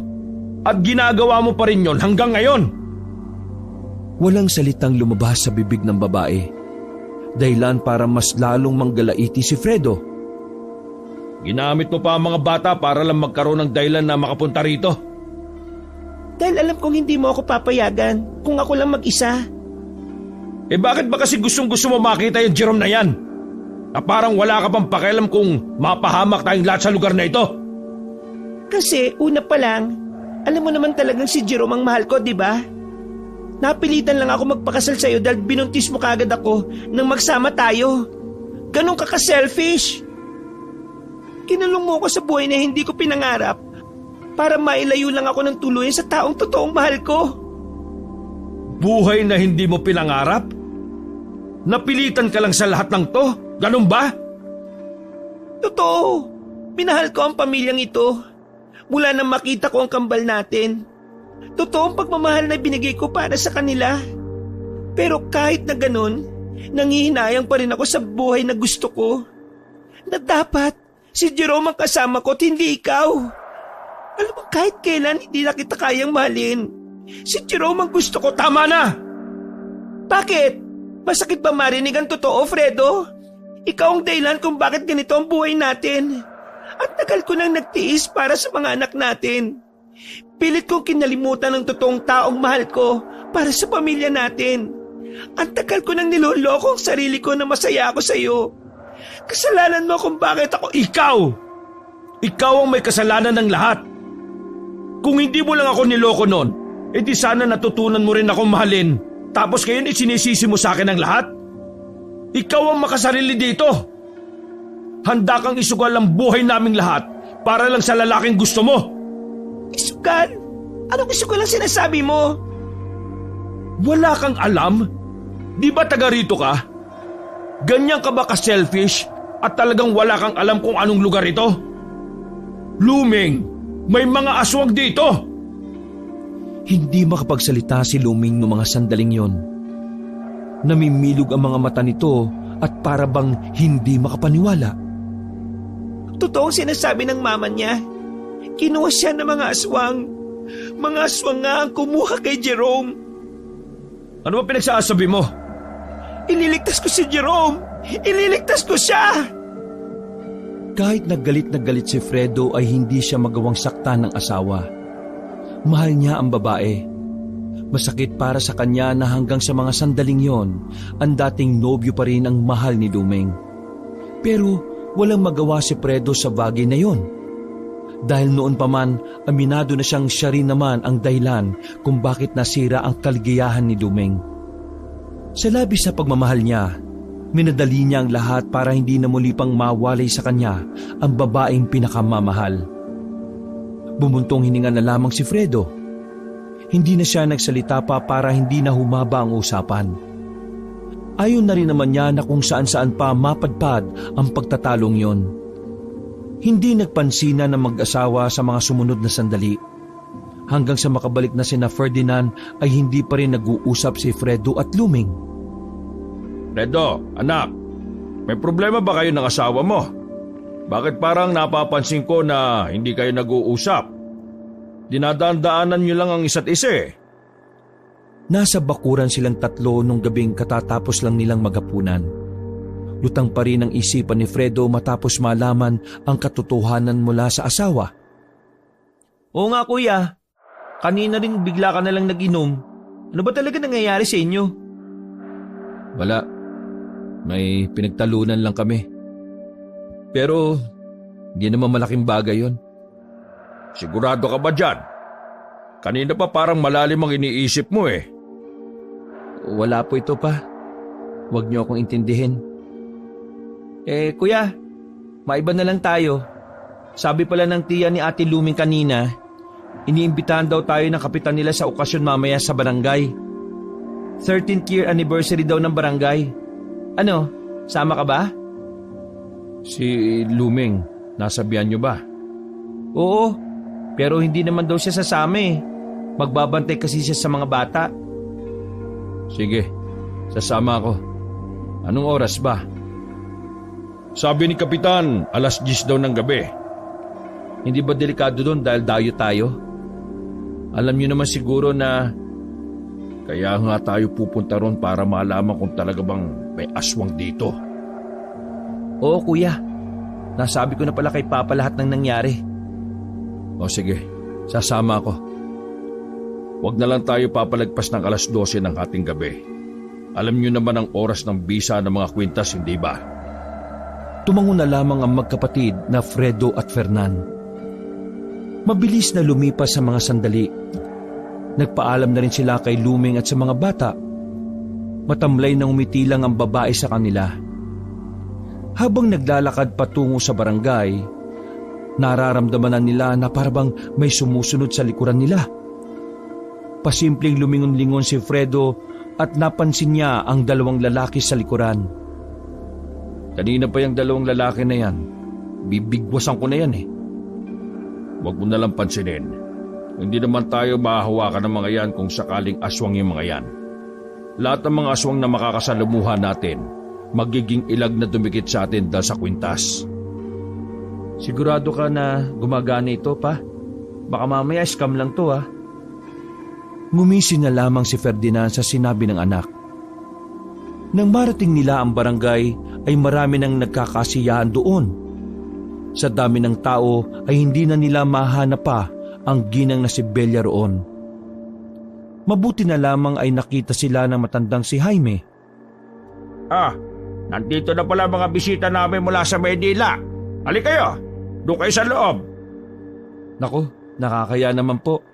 at ginagawa mo pa rin yon hanggang ngayon. Walang salitang lumabas sa bibig ng babae. Dahilan para mas lalong manggalaiti si Fredo. Ginamit mo pa ang mga bata para lang magkaroon ng dahilan na makapunta rito. Dahil alam kong hindi mo ako papayagan kung ako lang mag-isa. Bakit ba kasi gustong-gusto mo makita yung Jerome na yan? Na parang wala ka pang pakialam kung mapahamak tayong lahat sa lugar na ito? Kasi una pa lang, alam mo naman talagang si Jerome ang mahal ko, di ba? Napilitan lang ako magpakasal sa'yo dahil binuntis mo kagad ako nang magsama tayo. Ganun ka ka-selfish. Kinulong mo ako sa buhay na hindi ko pinangarap para mailayo lang ako ng tuluyan sa taong totoong mahal ko. Buhay na hindi mo pinangarap? Napilitan ka lang sa lahat ng to? Ganun ba? Totoo. Minahal ko ang pamilyang ito. Mula nang makita ko ang kambal natin. Totoo ang pagmamahal na binigay ko para sa kanila. Pero kahit na ganun, nangihinayang pa rin ako sa buhay na gusto ko. Na dapat si Jerome ang kasama ko at hindi ikaw. Alam mo, kahit kailan hindi na kita kayang mahalin. Si Jerome ang gusto ko. Tama na! Bakit? Masakit ba marinig ang totoo, Fredo? Ikaw ang dahilan kung bakit ganito ang buhay natin. At tagal ko nang nagtiis para sa mga anak natin. Pilit kong kinalimutan ang totoong taong mahal ko para sa pamilya natin. Ang tagal ko nang niloloko ang sarili ko na masaya ako sa iyo. Kasalanan mo kung bakit ako... Ikaw ang may kasalanan ng lahat. Kung hindi mo lang ako niloko noon, edi sana natutunan mo rin akong mahalin. Tapos ngayon isinisisi mo sa akin ang lahat? Ikaw ang makasarili dito. Handa kang isugal ang buhay naming lahat para lang sa lalaking gusto mo. Isugal? Anong isugal ang sinasabi mo? Wala kang alam? Di ba taga rito ka? Ganyan ka ba ka-selfish at talagang wala kang alam kung anong lugar ito? Luming, may mga aswang dito! Hindi makapagsalita si Luming noong mga sandaling yon. Namimilog ang mga mata nito at para bang hindi makapaniwala. Totoong sinasabi ng mama niya. Kinuha siya ng mga aswang. Mga aswang nga ang kumuha kay Jerome. Ano ba pinagsasabi mo? Ililigtas ko si Jerome! Ililigtas ko siya! Kahit na galit si Fredo ay hindi siya magawang saktan ng asawa. Mahal niya ang babae. Masakit para sa kanya na hanggang sa mga sandaling yon, ang dating nobyo pa rin ang mahal ni Luming. Pero walang magawa si Fredo sa bagay na yon. Dahil noon pa man, aminado na siyang siya rin naman ang dahilan kung bakit nasira ang kaligayahan ni Luming. Sa labis na pagmamahal niya, minadali niya ang lahat para hindi na muli pang mawalay sa kanya ang babaeng pinakamamahal. Bumuntong hininga na lamang si Fredo. Hindi na siya nagsalita pa para hindi na humaba ang usapan. Ayon na rin naman niya na kung saan-saan pa mapadpad ang pagtatalong yon. Hindi nagpansina ng mag-asawa sa mga sumunod na sandali. Hanggang sa makabalik na sina Ferdinand ay hindi pa rin nag-uusap si Fredo at Luming. Fredo, anak, may problema ba kayo ng asawa mo? Bakit parang napapansin ko na hindi kayo nag-uusap? Dinadaan-daanan niyo lang ang isa't isa eh. Nasa bakuran silang tatlo nung gabing katatapos lang nilang maghapunan. Lutang pa rin ang isipan ni Fredo matapos malaman ang katotohanan mula sa asawa. Oo nga kuya, kanina rin bigla ka na lang nag-inom. Ano ba talaga nangyayari sa inyo? Wala. May pinagtalunan lang kami. Pero hindi naman malaking bagay yon. Sigurado ka ba dyan? Kanina pa parang malalim ang iniisip mo eh. Wala po ito pa. Huwag niyo akong intindihin. Kuya, maiba na lang tayo. Sabi pala ng tiya ni Ate Luming kanina, iniimbitahan daw tayo ng kapitan nila sa okasyon mamaya sa barangay. 13th year anniversary daw ng barangay. Ano, sama ka ba? Si Luming, nasabihan niyo ba? Oo, pero hindi naman daw siya sasama eh. Magbabantay kasi siya sa mga bata. Sige, sasama ako. Anong oras ba? Sabi ni Kapitan, 10:00 daw ng gabi. Hindi ba delikado doon dahil dayo tayo? Alam niyo naman siguro na... Kaya nga tayo pupunta ron para malaman kung talaga bang may aswang dito. Oo kuya, nasabi ko na pala kay Papa lahat ng nangyari. O sige, sasama ako. Huwag na lang tayo papalagpas ng 12:00 ng ating gabi. Alam niyo naman ang oras ng bisa ng mga kwintas, hindi ba? Tumango na lamang ang magkapatid na Fredo at Fernan. Mabilis na lumipas sa mga sandali. Nagpaalam na rin sila kay Luming at sa mga bata. Matamlay na umitilang ang babae sa kanila. Habang naglalakad patungo sa barangay, nararamdaman na nila na parabang may sumusunod sa likuran nila. Pasimpleng lumingon-lingon si Fredo at napansin niya ang dalawang lalaki sa likuran. Kanina pa yung dalawang lalaki na yan. Bibigwasan ko na yan eh. Huwag mo nalang pansinin. Hindi naman tayo mahahawakan ng mga yan kung sakaling aswang yung mga yan. Lahat ng mga aswang na makakasalumuha natin, magiging ilag na dumikit sa atin dahil sa kwintas. Sigurado ka na gumagana ito pa? Baka mamaya scam lang to ha. Ngumisi na lamang si Ferdinand sa sinabi ng anak. Nang marating nila ang barangay ay marami nang nagkakasiyahan doon. Sa dami ng tao ay hindi na nila mahanap pa ang ginang na si Belia roon. Mabuti na lamang ay nakita sila ng matandang si Jaime. Nandito na pala mga bisita namin mula sa Maynila. Halika kayo, doon kayo sa loob. Naku, nakakaya naman po.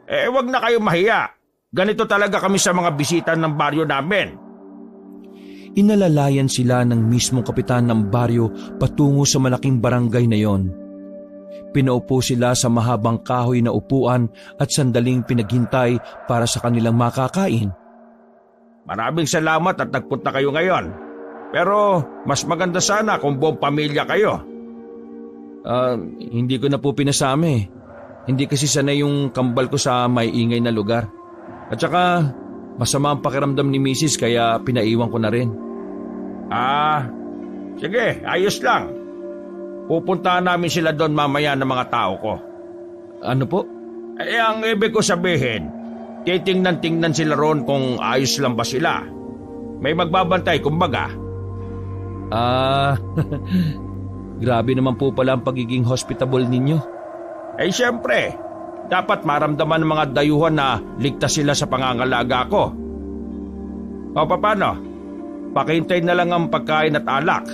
Wag na kayo mahiya. Ganito talaga kami sa mga bisita ng baryo namin. Inalalayan sila ng mismong kapitan ng baryo patungo sa malaking barangay na yon. Pinaupo sila sa mahabang kahoy na upuan at sandaling pinaghintay para sa kanilang makakain. Maraming salamat at nagpunta kayo ngayon. Pero mas maganda sana kung buong pamilya kayo. Hindi ko na po pinasama eh. Hindi kasi sanay yung kambal ko sa may ingay na lugar. At saka masama ang pakiramdam ni Mrs. kaya pinaiwan ko na rin. Sige, ayos lang. Pupuntahan namin sila doon mamaya ng mga tao ko. Ano po? Ang ibig ko sabihin, titingnan-tingnan sila roon kung ayos lang ba sila. May magbabantay kumbaga. Grabe naman po pala ang pagiging hospitable ninyo. Siyempre, dapat maramdaman ng mga dayuhan na ligtas sila sa pangangalaga ko. O paano? Pakintay na lang ang pagkain at alak.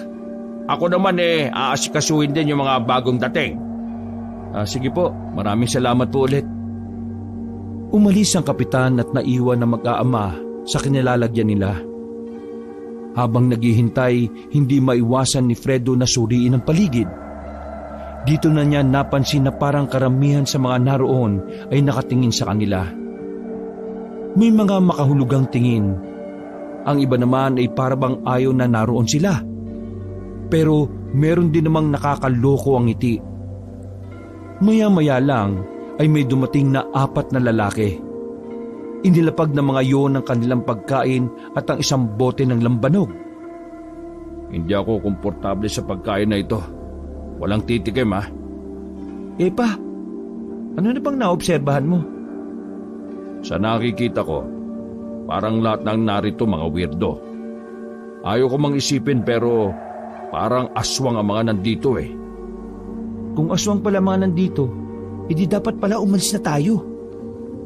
Ako naman aasikasuhin din yung mga bagong dating. Sige po, maraming salamat po ulit. Umalis ang kapitan at naiwan na mag-aama sa kinilalagyan nila. Habang naghihintay, hindi maiwasan ni Fredo na suriin ang paligid. Dito na niya napansin na parang karamihan sa mga naroon ay nakatingin sa kanila. May mga makahulugang tingin. Ang iba naman ay parabang ayaw na naroon sila. Pero meron din namang nakakaloko ang ngiti. Maya-maya lang ay may dumating na 4 na lalaki. Inilapag ng mga yon ang kanilang pagkain at ang isang bote ng lambanog. Hindi ako komportable sa pagkain na ito. Walang titikim ha. Pa, ano na bang naobserbahan mo? Sa nakikita ko, parang lahat ng narito mga weirdo. Ayaw ko mang isipin pero parang aswang ang mga nandito eh. Kung aswang pala mga nandito, edi dapat pala umalis na tayo.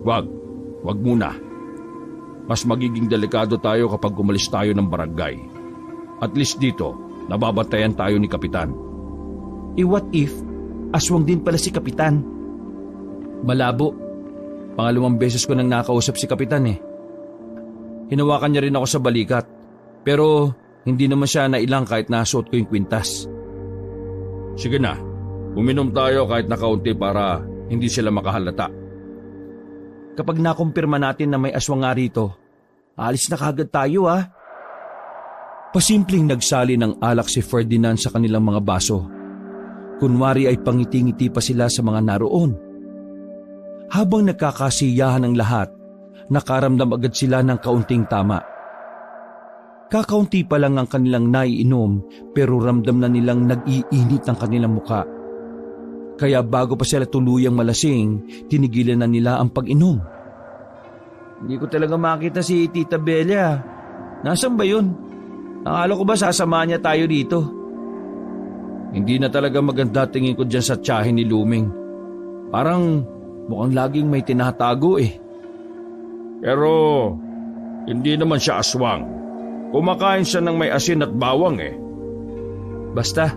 Wag muna. Mas magiging delikado tayo kapag umalis tayo ng barangay. At least dito, nababantayan tayo ni Kapitan. What if aswang din pala si Kapitan? Malabo. Pangalawang beses ko nang nakausap si Kapitan eh. Hinawakan niya rin ako sa balikat. Pero hindi naman siya nailang kahit nasuot ko yung kwintas. Sige na, uminom tayo kahit na kaunti para hindi sila makahalata. Kapag nakumpirma natin na may aswang nga rito, alis na kagad tayo ha. Pasimpleng nagsali ng alak si Ferdinand sa kanilang mga baso. Kunwari ay pangiti-ngiti pa sila sa mga naroon. Habang nagkakasiyahan ang lahat, nakaramdam agad sila ng kaunting tama. Kakaunti pa lang ang kanilang naiinom pero ramdam na nilang nag-iinit ang kanilang muka. Kaya bago pa sila tuluyang malasing, tinigilan na nila ang pag-inom. Hindi ko talaga makita si Tita Belia. Nasaan ba yun? Akala ko ba sasama niya tayo dito? Hindi na talaga maganda tingin ko dyan sa tiyahin ni Luming. Parang mukhang laging may tinatago eh. Pero hindi naman siya aswang. Kumakain siya ng may asin at bawang eh. Basta,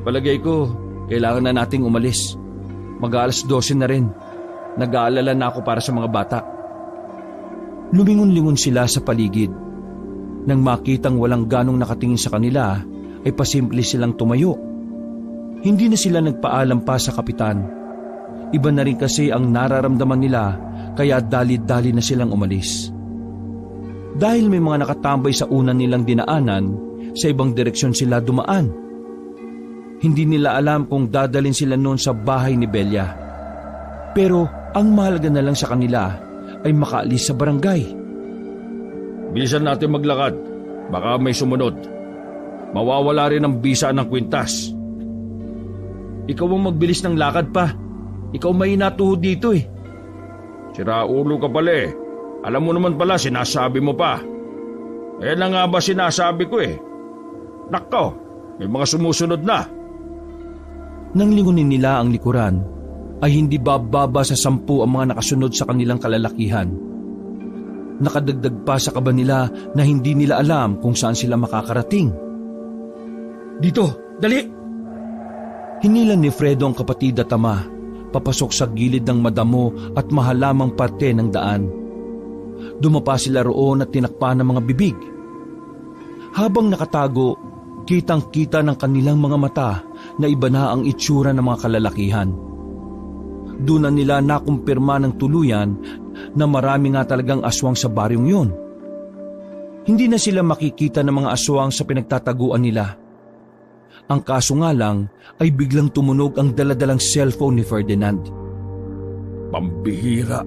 palagay ko, kailangan na nating umalis. Mag-aalas 12 na rin. Nag-aalala na ako para sa mga bata. Lumingon-lingon sila sa paligid. Nang makitang walang ganong nakatingin sa kanila, ay pasimple silang tumayo. Hindi na sila nagpaalam pa sa kapitan. Iba na rin kasi ang nararamdaman nila, kaya dali-dali na silang umalis. Dahil may mga nakatambay sa una nilang dinaanan, sa ibang direksyon sila dumaan. Hindi nila alam kung dadalhin sila noon sa bahay ni Belia. Pero ang mahalaga na lang sa kanila ay makaalis sa barangay. Bilisan natin maglakad. Baka may sumunod. Mawawala rin ang bisa ng kwintas. Ikaw ang magbilis ng lakad pa. Ikaw may natuhod dito eh. Siraulo ka pala eh. Alam mo naman pala, sinasabi mo pa. Eh na nga ba sinasabi ko eh. Nako, may mga sumusunod na. Nang lingunin nila ang likuran, ay hindi bababa sa 10 ang mga nakasunod sa kanilang kalalakihan. Nakadagdag pa sa kaba nila na hindi nila alam kung saan sila makakarating. Dito, dali! Hinilan ni Fredo ang kapatid at ama, papasok sa gilid ng madamo at mahalamang parte ng daan. Dumapa sila roon at tinakpan ng mga bibig. Habang nakatago, kitang-kita ng kanilang mga mata na iba na ang itsura ng mga kalalakihan. Doon na nila nakumpirma ng tuluyan na marami nga talagang aswang sa baryong yun. Hindi na sila makikita ng mga aswang sa pinagtataguan nila. Ang kaso nga lang ay biglang tumunog ang daladalang cellphone ni Ferdinand. Pambihira,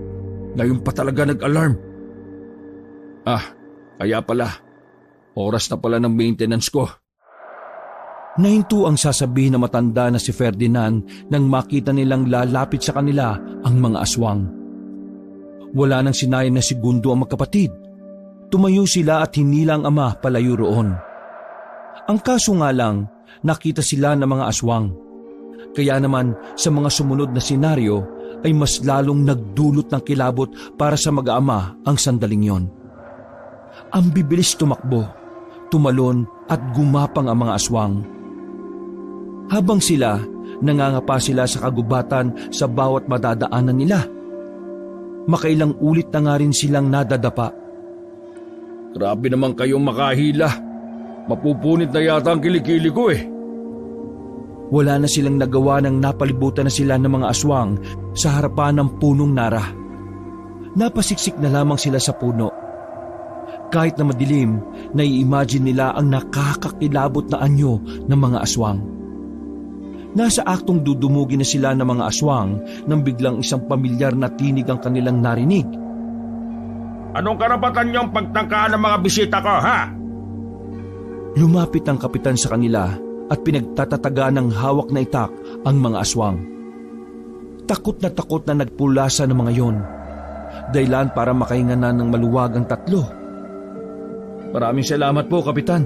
ngayon pa talaga nag-alarm. Kaya pala, oras na pala ng maintenance ko. Nahinto ang sasabihin na matanda na si Ferdinand nang makita nilang lalapit sa kanila ang mga aswang. Wala nang sinayang na segundo ang magkapatid. Tumayo sila at hinila ang ama palayo roon. Ang kaso nga lang, nakita sila ng mga aswang. Kaya naman sa mga sumunod na senaryo ay mas lalong nagdulot ng kilabot para sa mag-aama ang sandaling yon. Ang bibilis tumakbo, tumalon at gumapang ang mga aswang. Habang sila, nangangapa sila sa kagubatan sa bawat madadaanan nila. Makailang ulit na nga rin silang nadadapa. Grabe naman kayong makahila. Mapupunit na yata ang kilikili ko eh. Wala na silang nagawa nang napalibutan na sila ng mga aswang sa harapan ng punong nara. Napasiksik na lamang sila sa puno. Kahit na madilim, nai-imagine nila ang nakakakilabot na anyo ng mga aswang. Nasa aktong dudumugin na sila ng mga aswang nang biglang isang pamilyar na tinig ang kanilang narinig. Anong karapatan niyong pagtangkaan ng mga bisita ko, ha? Lumapit ang kapitan sa kanila at pinagtatataga ng hawak na itak ang mga aswang. Takot na nagpulasa ng mga yon. Dahilan para makahinga na ng maluwag ang tatlo. Maraming salamat po, Kapitan.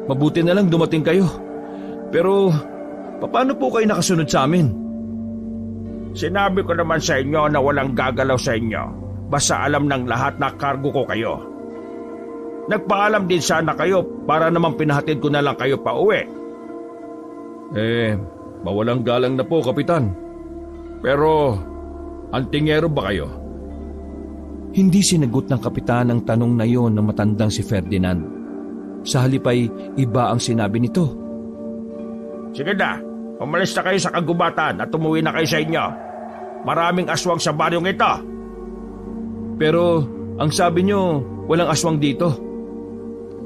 Mabuti na lang dumating kayo. Pero, paano po kayo nakasunod sa amin? Sinabi ko naman sa inyo na walang gagalaw sa inyo. Basta alam ng lahat na kargo ko kayo. Nagpaalam din sana kayo para naman pinahatid ko na lang kayo pa uwi. Mawalang galang na po, Kapitan. Pero, antingero ba kayo? Hindi sinagot ng kapitan ang tanong na yon ng matandang si Ferdinand. Sa halip ay iba ang sinabi nito. Sige na, umalis na kayo sa kagubatan at umuwi na kayo sa inyo. Maraming aswang sa baryong ito. Pero, ang sabi nyo, walang aswang dito.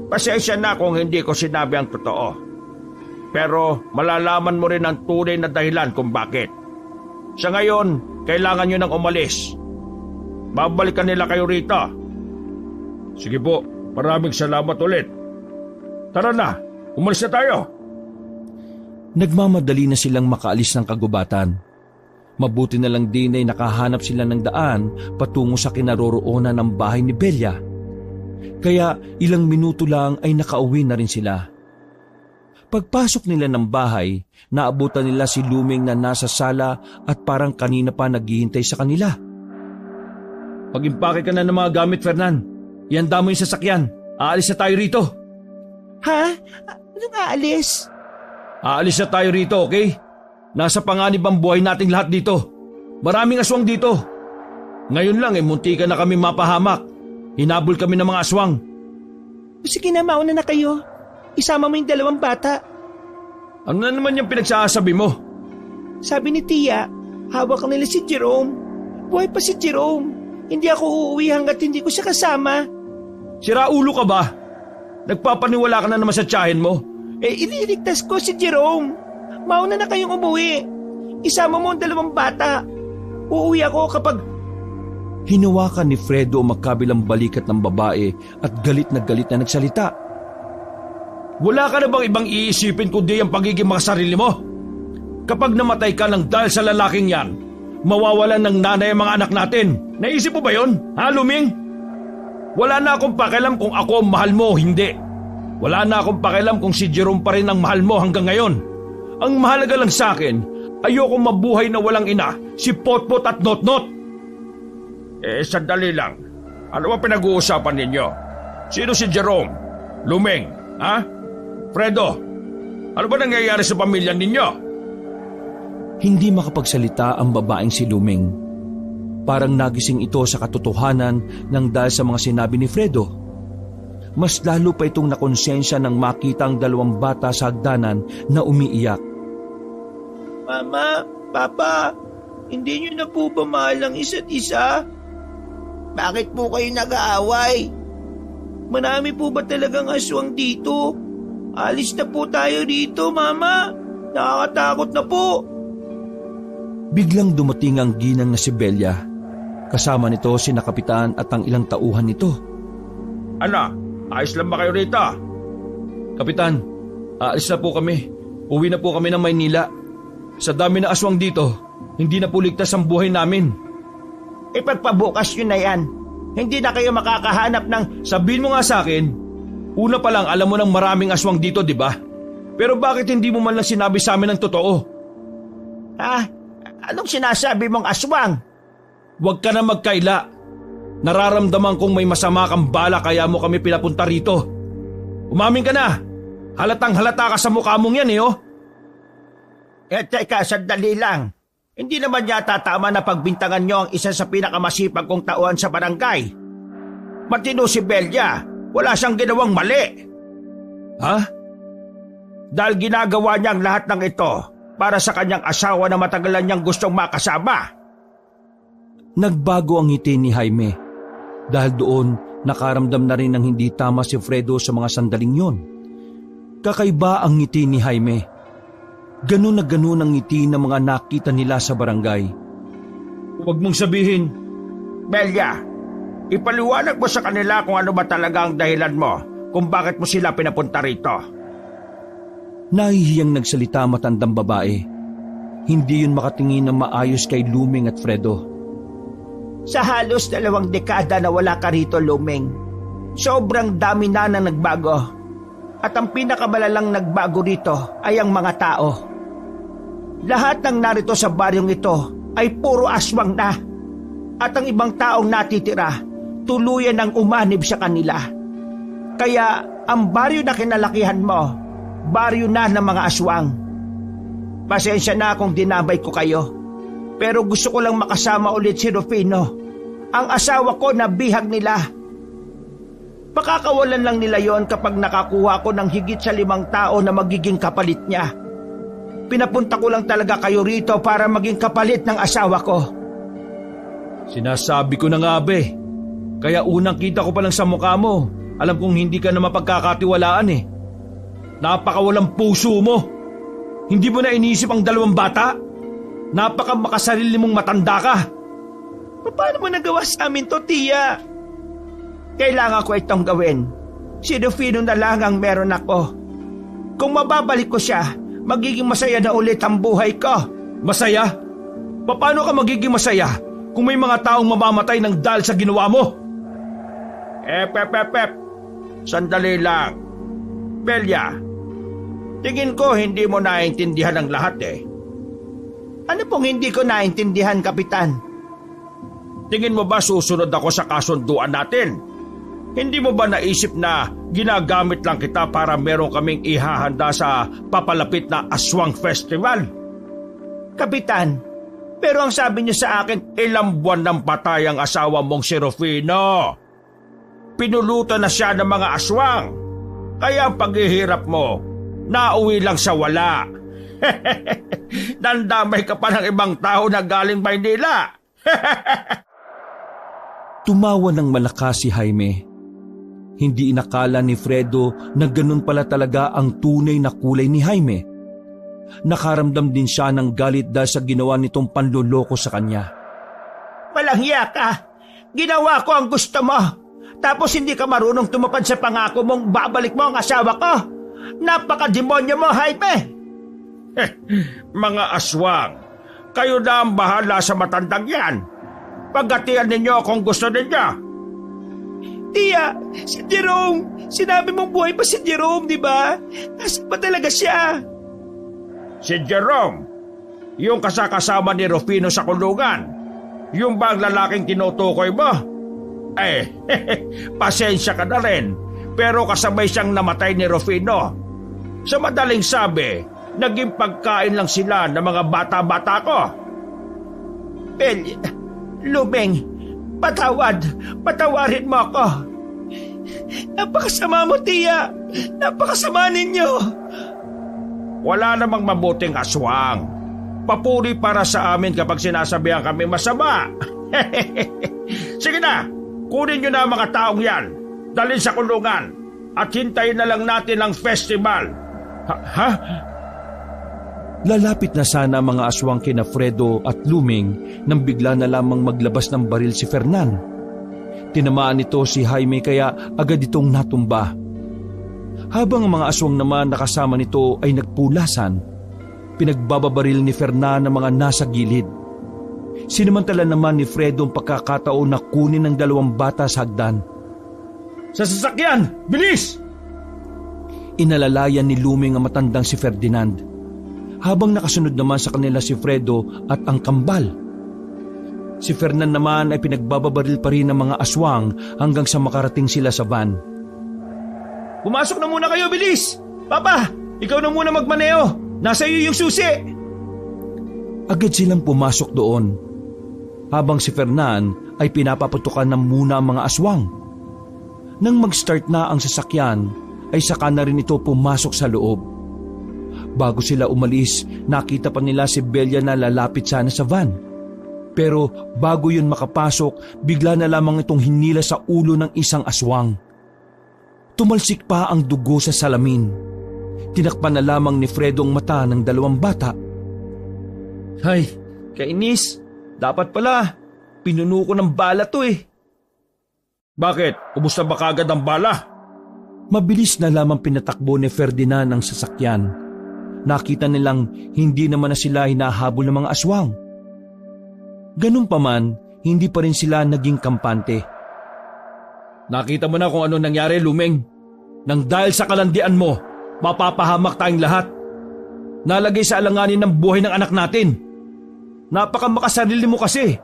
Pasensya na kung hindi ko sinabi ang totoo. Pero malalaman mo rin ang tunay na dahilan kung bakit. Sa ngayon, kailangan nyo nang umalis. Babalikan nila kayo rito. Sige po, maraming salamat ulit. Tara na, umalis na tayo. Nagmamadali na silang makaalis ng kagubatan. Mabuti na lang din ay nakahanap sila ng daan patungo sa kinaroroonan ng bahay ni Belia. Kaya ilang minuto lang ay nakauwi na rin sila. Pagpasok nila ng bahay, naabutan nila si Luming na nasa sala at parang kanina pa naghihintay sa kanila. Pag-impake ka na ng mga gamit, Fernan. Ihanda mo yung sasakyan. Aalis na tayo rito. Ha? Anong aalis? Aalis na tayo rito, okay? Nasa panganib ang buhay nating lahat dito. Maraming aswang dito. Ngayon lang muntikan na kami mapahamak. Hinabol kami ng mga aswang. Sige na, mauna na kayo. Isama mo yung 2 bata. Ano na naman yung pinagsasabi mo? Sabi ni Tia, hawak nila si Jerome. Buhay pa si Jerome. Hindi ako uuwi hanggat hindi ko siya kasama. Sira ulo ka ba? Nagpapaniwala ka na naman sa tiyahin mo. Ililigtas ko si Jerome. Mauna na kayong umuwi. Isama mo ang 2 bata. Uuwi ako kapag... Hinawakan ni Fredo ang magkabilang balikat ng babae at galit na nagsalita. Wala ka na bang ibang iisipin kundi ang pagiging makasarili mo? Kapag namatay ka ng dahil sa lalaking yan, mawawalan ng nanay ang mga anak natin. Naisip mo ba yun? Ha, Luming? Wala na akong pakialam kung ako ang mahal mo o hindi. Wala na akong pakialam kung si Jerome pa rin ang mahal mo hanggang ngayon. Ang mahalaga lang sa akin, ayoko mabuhay na walang ina, si Potpot at Notnot. Sandali lang. Ano ba pinag-uusapan ninyo? Sino si Jerome? Lumeng, ha? Fredo, ano ba nangyayari sa pamilya ninyo? Hindi makapagsalita ang babaeng si Lumeng. Parang nagising ito sa katotohanan nang dahil sa mga sinabi ni Fredo. Mas lalo pa itong nakonsensya nang makita ang dalawang bata sa hagdanan na umiiyak. Mama, Papa, hindi niyo na po ba mahal ang isa't isa? Bakit po kayo nag-aaway? Marami po ba talagang aswang dito? Alis na po tayo dito, Mama. Nakakatakot na po. Biglang dumating ang ginang na si Belia. Kasama nito si Kapitan at ang ilang tauhan nito. Ano? Ayos lang ba kayo rito? Kapitan, aalis na po kami. Uwi na po kami ng Maynila. Sa dami na aswang dito, hindi na po ligtas ang buhay namin. Ipagpabukas yun na yan. Hindi na kayo makakahanap ng... Sabihin mo nga sa akin, una pa lang alam mo ng maraming aswang dito, di ba? Pero bakit hindi mo man lang sinabi sa amin ang totoo? Ha? Anong sinasabi mong aswang? Huwag ka na magkaila. Nararamdaman kong may masama kang bala kaya mo kami pinapunta rito. Umamin ka na. Halatang halata ka sa mukha mong yan oh. Teka, sandali lang. Hindi naman yata tama na pagbintangan nyo ang isa sa pinakamasipag kong tauhan sa barangay. Matino si Belia. Wala siyang ginawang mali. Ha? Dahil ginagawa niya ang lahat ng ito para sa kanyang asawa na matagalan niyang gustong makasama. Nagbago ang ngiti ni Jaime. Dahil doon, nakaramdam na rin ng hindi tama si Fredo sa mga sandaling yon. Kakaiba ang ngiti ni Jaime. Ganun na ganun ang ngiti ng mga nakita nila sa barangay. Huwag mong sabihin. Belia, ipaliwanag mo sa kanila kung ano ba talaga ang dahilan mo kung bakit mo sila pinapunta rito. Nahihiyang nagsalita matandang babae. Hindi yun makatingin ng maayos kay Lumeng at Fredo. Sa halos 2 dekada na wala ka rito, Lumeng, sobrang dami na nagbago. At ang pinakamalalang nagbago rito ay ang mga tao. Lahat ng narito sa baryong ito ay puro aswang na. At ang ibang taong natitira, tuluyan ng umanib sa kanila. Kaya ang baryo na kinalakihan mo, baryo na ng mga aswang. Pasensya na kung dinabay ko kayo. Pero gusto ko lang makasama ulit si Rufino, ang asawa ko na bihag nila. Pakakawalan lang nila yon kapag nakakuha ko ng higit sa 5 tao na magiging kapalit niya. Pinapunta ko lang talaga kayo rito para maging kapalit ng asawa ko. Sinasabi ko na nga be. Kaya unang kita ko pa lang sa mukha mo, alam kong hindi ka na mapagkakatiwalaan eh. Napakawalang puso mo. Hindi mo na iniisip ang 2 bata? Napaka makasarili mong matanda ka. Paano mo nagawa sa amin to, Tia? Kailangan ko itong gawin. Si Rufino na lang ang meron ako. Kung mababalik ko siya, magiging masaya na ulit ang buhay ko. Masaya? Paano ka magiging masaya kung may mga taong mamamatay ng dahil sa ginawa mo? Pep. Sandali lang. Belia, tingin ko hindi mo naiintindihan ang lahat eh. Ano pong hindi ko naintindihan, Kapitan? Tingin mo ba susunod ako sa kasunduan natin? Hindi mo ba naisip na ginagamit lang kita para meron kaming ihahanda sa papalapit na Aswang Festival? Kapitan, pero ang sabi niyo sa akin, Ilang buwan ng patay ang asawa mong si Rufino. Pinulutan na siya ng mga aswang. Kaya ang paghihirap mo, nauwi lang sa wala. Nandamay ka pa ng ibang tao na galing Maynila. Tumawa ng malakas si Jaime. Hindi inakala ni Fredo na ganun pala talaga ang tunay na kulay ni Jaime. Nakaramdam din siya ng galit dahil sa ginawa nitong panloloko sa kanya. Walang hiya ka. Ginawa ko ang gusto mo. Tapos hindi ka marunong tumupad sa pangako mong babalik mo ang asawa ko. Napaka-demonyo mo, Jaime. Mga aswang, kayo na ang bahala sa matandang yan. Paggatian ninyo kung gusto ninyo. Tia, si Jerome, Sinabi mong buhay pa si Jerome, di ba? Nasaan ba talaga siya? Si Jerome, yung kasakasama ni Rufino sa kulungan, yung bang lalaking tinutukoy mo? Eh, pasensya ka na rin, pero kasabay siyang namatay ni Rufino. Sa madaling sabi, naging pagkain lang sila ng mga bata-bata ko. Lumeng, patawarin mo ako. Napakasama mo, Tia. Napakasama ninyo. Wala namang mabuting aswang. Papuri para sa amin kapag sinasabihan kami masama. Sige na, kunin nyo na ang mga taong yan. Dalhin sa kulungan at hintayin na lang natin ang festival. Ha? Lalapit na sana ang mga aswang kina Fredo at Luming nang bigla na lamang maglabas ng baril si Fernan. Tinamaan nito si Jaime kaya agad itong natumba. Habang ang mga aswang naman na kasama nito ay nagpulasan, pinagbababaril ni Fernan ang mga nasa gilid. Sinamantala naman ni Fredo ang pagkakataon na kunin ng 2 bata sa hagdan. Sa sasakyan! Bilis! Inalalayan ni Luming ang matandang si Ferdinand, habang nakasunod naman sa kanila si Fredo at ang kambal. Si Fernan naman ay pinagbababaril pa rin ng mga aswang hanggang sa makarating sila sa van. Pumasok na muna kayo, bilis! Papa, ikaw na muna magmaneo. Nasa iyo yung susi. Agad silang pumasok doon, habang si Fernan ay pinapaputukan na muna ang mga aswang. Nang mag-start na ang sasakyan, ay saka na rin ito pumasok sa loob. Bago sila umalis, nakita pa nila si Belia na lalapit sana sa van. Pero bago yun makapasok, bigla na lamang itong hinila sa ulo ng isang aswang. Tumalsik pa ang dugo sa salamin. Tinakpan na lamang ni Fredo ang mata ng 2 bata. Ay, kainis. Dapat pala, pinuno ko ng bala to eh. Bakit? Ubus na ba kagad ang bala? Mabilis na lamang pinatakbo ni Ferdinand ang sasakyan. Nakita nilang hindi naman na sila hinahabol ng mga aswang. Ganun pa man, hindi pa rin sila naging kampante. Nakita mo na kung ano nangyari, Lumeng. Nang dahil sa kalandian mo, mapapahamak tayong lahat. Nalagay sa alanganin ng buhay ng anak natin. Napakamakasarili mo kasi.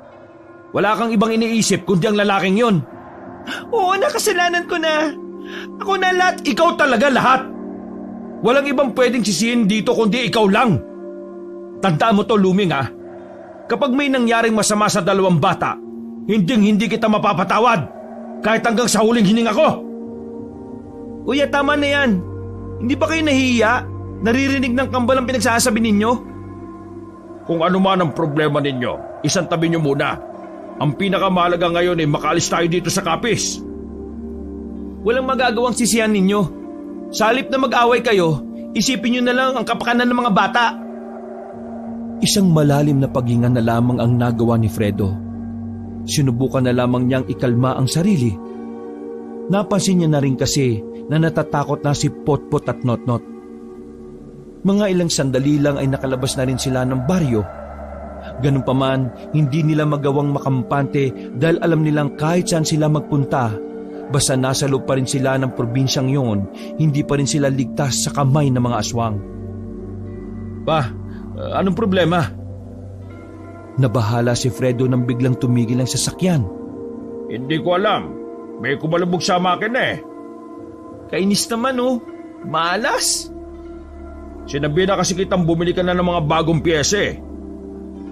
Wala kang ibang iniisip kundi ang lalaking yon. Oo, nakasalanan ko na. Ako na lahat. Ikaw talaga lahat. Walang ibang pwedeng sisihin dito kundi ikaw lang. Tandaan mo to, Lumeng, ha? Kapag may nangyaring masama sa 2 bata, hindi kita mapapatawad. Kahit hanggang sa huling hininga ko. Kuya, tama na yan. Hindi ba kayo nahihiya? Naririnig ng kambal ang pinagsasabi ninyo? Kung ano man ang problema ninyo, isang tabi nyo muna. Ang pinakamahalaga ngayon ay makaalis tayo dito sa Kapis. Walang magagawang sisihan ninyo. Sa halip na mag-away kayo, isipin nyo na lang ang kapakanan ng mga bata. Isang malalim na paghinga na lamang ang nagawa ni Fredo. Sinubukan na lamang niyang ikalma ang sarili. Napansin niya na rin kasi na natatakot na si Potpot at Notnot. Mga ilang sandali lang ay nakalabas na rin sila ng baryo. Ganun pa man, hindi nila magawang makampante dahil alam nilang kahit saan sila magpunta, basta nasa loob pa rin sila ng probinsyang yon, hindi pa rin sila ligtas sa kamay ng mga aswang. Anong problema? Nabahala si Fredo nang biglang tumigil ang sasakyan. Hindi ko alam. May kumalubog sa makina eh. Kainis naman oh. Malas. Sinabi na kasi kitang bumili ka na ng mga bagong piyesa eh.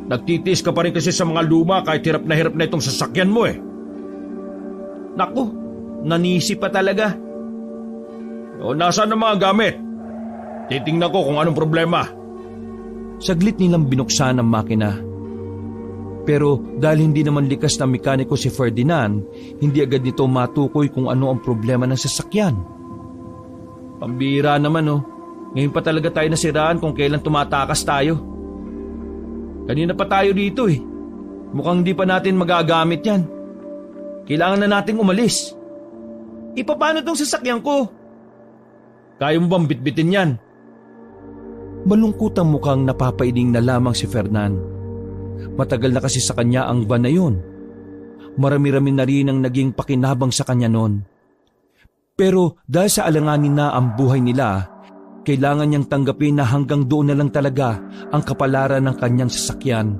Nagtitiis ka pa rin kasi sa mga luma kahit hirap na itong sasakyan mo eh. Naku, nanisi pa talaga. O nasaan ang mga gamit? Titingnan ko kung anong problema. Saglit nilang binuksan ang makina. Pero dahil hindi naman likas na mekaniko si Ferdinand, hindi agad nito matukoy kung ano ang problema ng sasakyan. Pambira naman oh. Ngayon pa talaga tayo nasiraan kung kailan tumatakas tayo. Kanina pa tayo dito eh. Mukhang di pa natin magagamit yan. Kailangan na nating umalis. Paano tong sasakyan ko? Kaya mo bang bitbitin yan? Malungkot ang mukhang napapailing na lamang si Fernan. Matagal na kasi sa kanya ang van na yun. Marami-rami na rin ang naging pakinabang sa kanya noon. Pero dahil sa alanganin na ang buhay nila, kailangan niyang tanggapin na hanggang doon na lang talaga ang kapalaran ng kanyang sasakyan.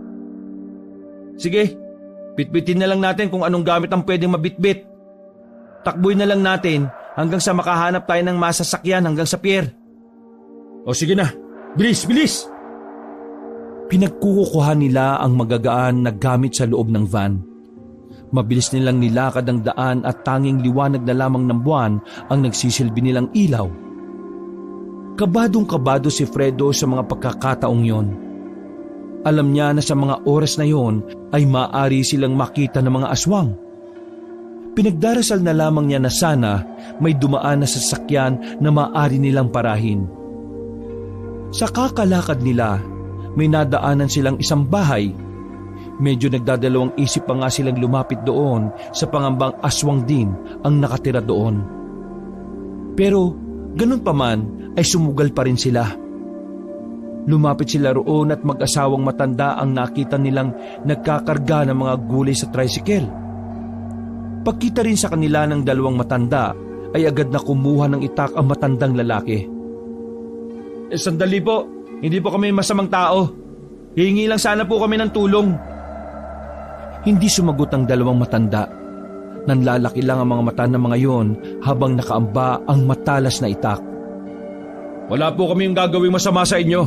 Sige, bitbitin na lang natin kung anong gamit ang pwedeng mabitbit. Takboy na lang natin hanggang sa makahanap tayo ng masasakyan hanggang sa pier. O sige na, bilis, bilis! Pinagkukuha nila ang magagaan na gamit sa loob ng van. Mabilis nilang nilakad ang daan at tanging liwanag na lamang ng buwan ang nagsisilbi nilang ilaw. Kabadong-kabado si Fredo sa mga pagkakataong yon. Alam niya na sa mga oras na yon ay maaari silang makita ng mga aswang. Pinagdarasal na lamang niya na sana may dumaan na sasakyan na maaari nilang parahin. Sa kakalakad nila, may nadaanan silang isang bahay. Medyo nagdadalawang isip pa nga silang lumapit doon sa pangambang aswang din ang nakatira doon. Pero ganun pa man ay sumugal pa rin sila. Lumapit sila roon at mag-asawang matanda ang nakita nilang nagkakarga ng mga gulay sa tricycle. Pagkita rin sa kanila ng dalawang matanda ay agad na kumuha ng itak ang matandang lalaki. Sandali po, hindi po kami masamang tao. Hihingi lang sana po kami ng tulong. Hindi sumagot ang dalawang matanda. Nanlalaki lang ang mga mata ng mga yon habang nakaamba ang matalas na itak. Wala po kami yung gagawing masama sa inyo.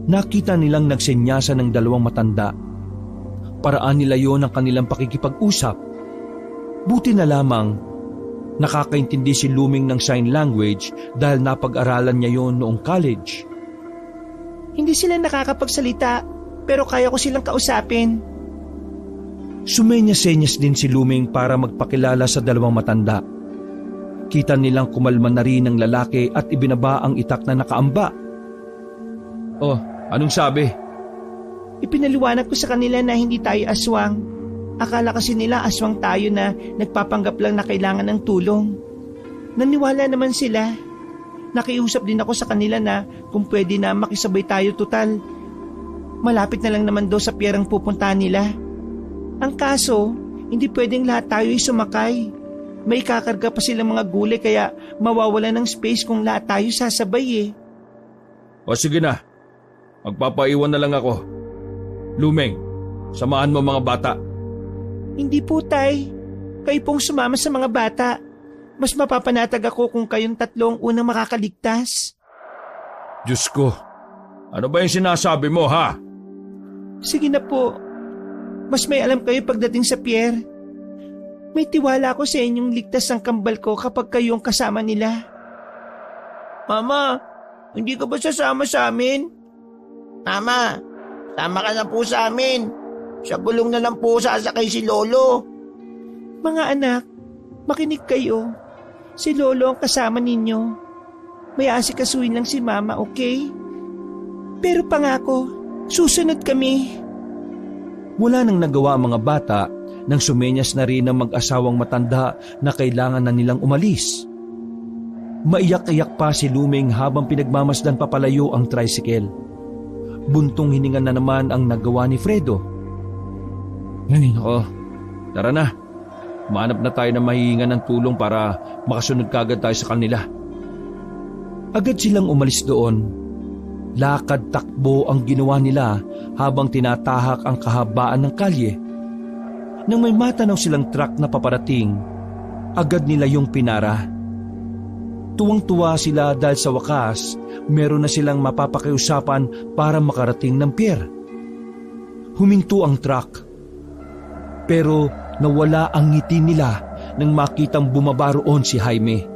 Nakita nilang nagsenyasa ng dalawang matanda. Paraan nila yon ang kanilang pakikipag-usap. Buti na lamang nakakaintindi si Luming ng sign language dahil napag-aralan niya yon noong college. Hindi sila nakakapagsalita pero kaya ko silang kausapin. Sumenya-senyas din si Luming para magpakilala sa dalawang matanda. Kita nilang kumalma na rin ng lalaki at ibinaba ang itak na nakaamba. Oh, anong sabi? Ipinaliwanag ko sa kanila na hindi tayo aswang. Akala kasi nila aswang tayo na nagpapanggap lang na kailangan ng tulong. Naniwala naman sila. Nakiusap din ako sa kanila na kung pwede na makisabay tayo total. Malapit na lang naman daw sa pierang pupuntahan nila. Ang kaso, hindi pwedeng lahat tayo ay sumakay. May kakarga pa silang mga gulay kaya mawawala ng space kung lahat tayo sasabay eh. O sige na, magpapaiwan na lang ako. Lumeng, samahan mo mga bata. Hindi po tay, kayo pong sumama sa mga bata. Mas mapapanatag ako kung kayong tatlo ang unang makakaligtas. Diyos ko, ano ba yung sinasabi mo ha? Sige na po. Mas may alam kayo pagdating sa pier. May tiwala ako sa inyong ligtas ang kambal ko kapag kayong kasama nila. Mama, hindi ka ba sasama sa amin? Mama, sama ka na po sa amin. Sa gulong na lang po sasakay si Lolo. Mga anak, makinig kayo. Si Lolo ang kasama ninyo. May asikasuhin lang si Mama, okay? Pero pangako, susunod kami. Wala nang nagawa ang mga bata nang sumenyas na rin ang mag-asawang matanda na kailangan na nilang umalis. Maiyak-iyak pa si Luming habang pinagmamasdan papalayo ang tricycle. Buntong hininga na naman ang nagawa ni Fredo. Ay, nako. Tara na. Mahanap na tayo ng mahihinga ng tulong para makasunod kagad tayo sa kanila. Agad silang umalis doon. Lakad-takbo ang ginawa nila habang tinatahak ang kahabaan ng kalye. Nang may matanaw silang truck na paparating, agad nila yung pinara. Tuwang-tuwa sila dahil sa wakas, meron na silang mapapakiusapan para makarating ng pier. Huminto ang truck. Pero nawala ang ngiti nila nang makitang bumaba roon si Jaime.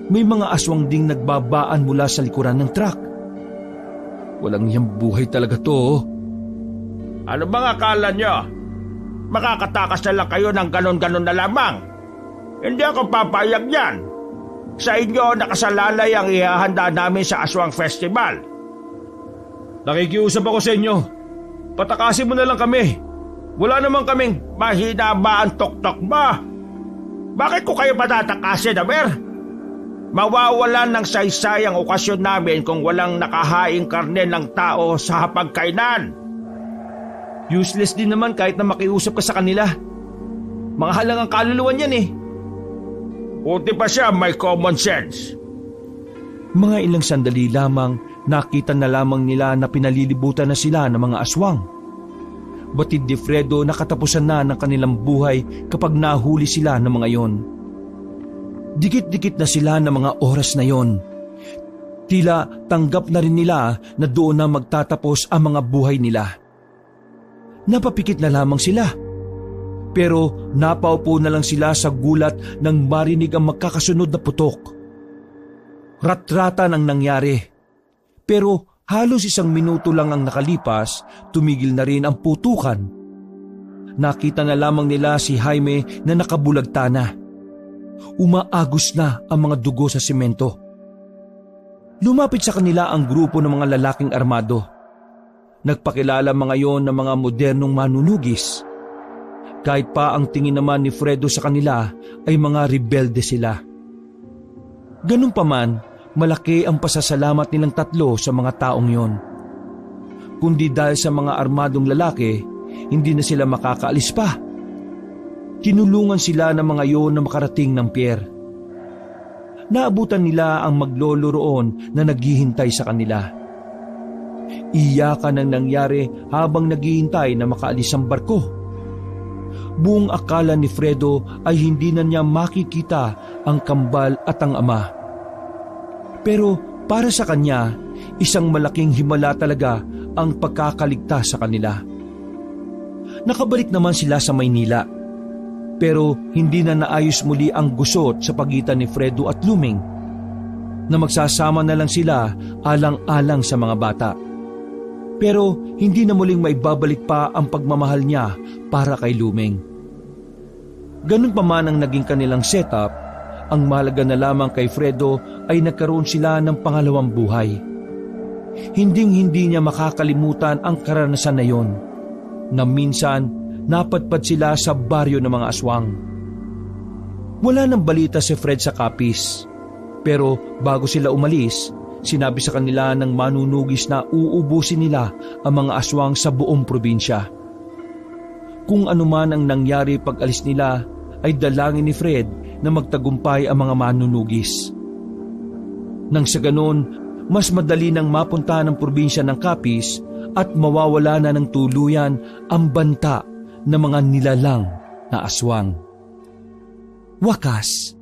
May mga aswang ding nagbabaan mula sa likuran ng truck. Walang niyang buhay talaga to. Ano bang akala nyo? Makakatakas na lang kayo ng ganon-ganon na lamang. Hindi ako papayag yan. Sa inyo nakasalalay ang ihahanda namin sa Aswang Festival. Nakikiusap ako sa inyo. Patakasin mo na lang kami. Wala naman kaming Mahina ba ang tuktok ba? Bakit ko kayo patatakasin, Aber? Mawawalan ng saysay ang okasyon namin kung walang nakahaing karne ng tao sa hapagkainan. Useless din naman kahit na makiusap ka sa kanila. Mga halangang kaluluwan yan eh. Buti pa siya may common sense. Mga ilang sandali lamang nakita na lamang nila na pinalilibutan na sila ng mga aswang. Batid ni Fredo na katapusan na ng kanilang buhay kapag nahuli sila ng mga yon. Dikit-dikit na sila ng mga oras na yon. Tila tanggap na rin nila na doon na magtatapos ang mga buhay nila. Napapikit na lamang sila. Pero napaupo na lang sila sa gulat nang marinig ang magkakasunod na putok. Rat-ratan ang nangyari. Pero halos 1 minuto lang ang nakalipas, tumigil na rin ang putukan. Nakita na lamang nila si Jaime na nakabulagta na. Umaagos na ang mga dugo sa simento. Lumapit sa kanila ang grupo ng mga lalaking armado. Nagpakilala mga yon ng mga modernong manunugis. Kahit pa ang tingin naman ni Fredo sa kanila ay mga rebelde sila. Ganun pa man, malaki ang pasasalamat nilang tatlo sa mga taong yon. Kundi dahil sa mga armadong lalaki, hindi na sila makakaalis pa. Tinulungan sila ng mga yon na makarating ng pier. Naabutan nila ang maglolo roon na naghihintay sa kanila. Iyakan ang nangyari habang naghihintay na makaalis ang barko. Buong akala ni Fredo ay hindi na niya makikita ang kambal at ang ama. Pero para sa kanya, isang malaking himala talaga ang pagkakaligtas sa kanila. Nakabalik naman sila sa Maynila. Pero hindi na naayos muli ang gusot sa pagitan ni Fredo at Luming, na magsasama na lang sila alang-alang sa mga bata. Pero hindi na muling maibabalik pa ang pagmamahal niya para kay Luming. Ganun pa man ang naging kanilang setup, ang mahalaga na lamang kay Fredo ay nagkaroon sila ng pangalawang buhay. Hinding-hindi niya makakalimutan ang karanasan na yon, na minsan napadpad sila sa baryo ng mga aswang. Wala nang balita si Fred sa Capiz, pero bago sila umalis, sinabi sa kanila ng manunugis na uubusin nila ang mga aswang sa buong probinsya. Kung ano man ang nangyari pag alis nila, ay dalangin ni Fred na magtagumpay ang mga manunugis. Nang sa ganon, mas madali nang mapunta ng probinsya ng Capiz at mawawala na ng tuluyan ang banta ng mga nilalang na aswang. Wakas,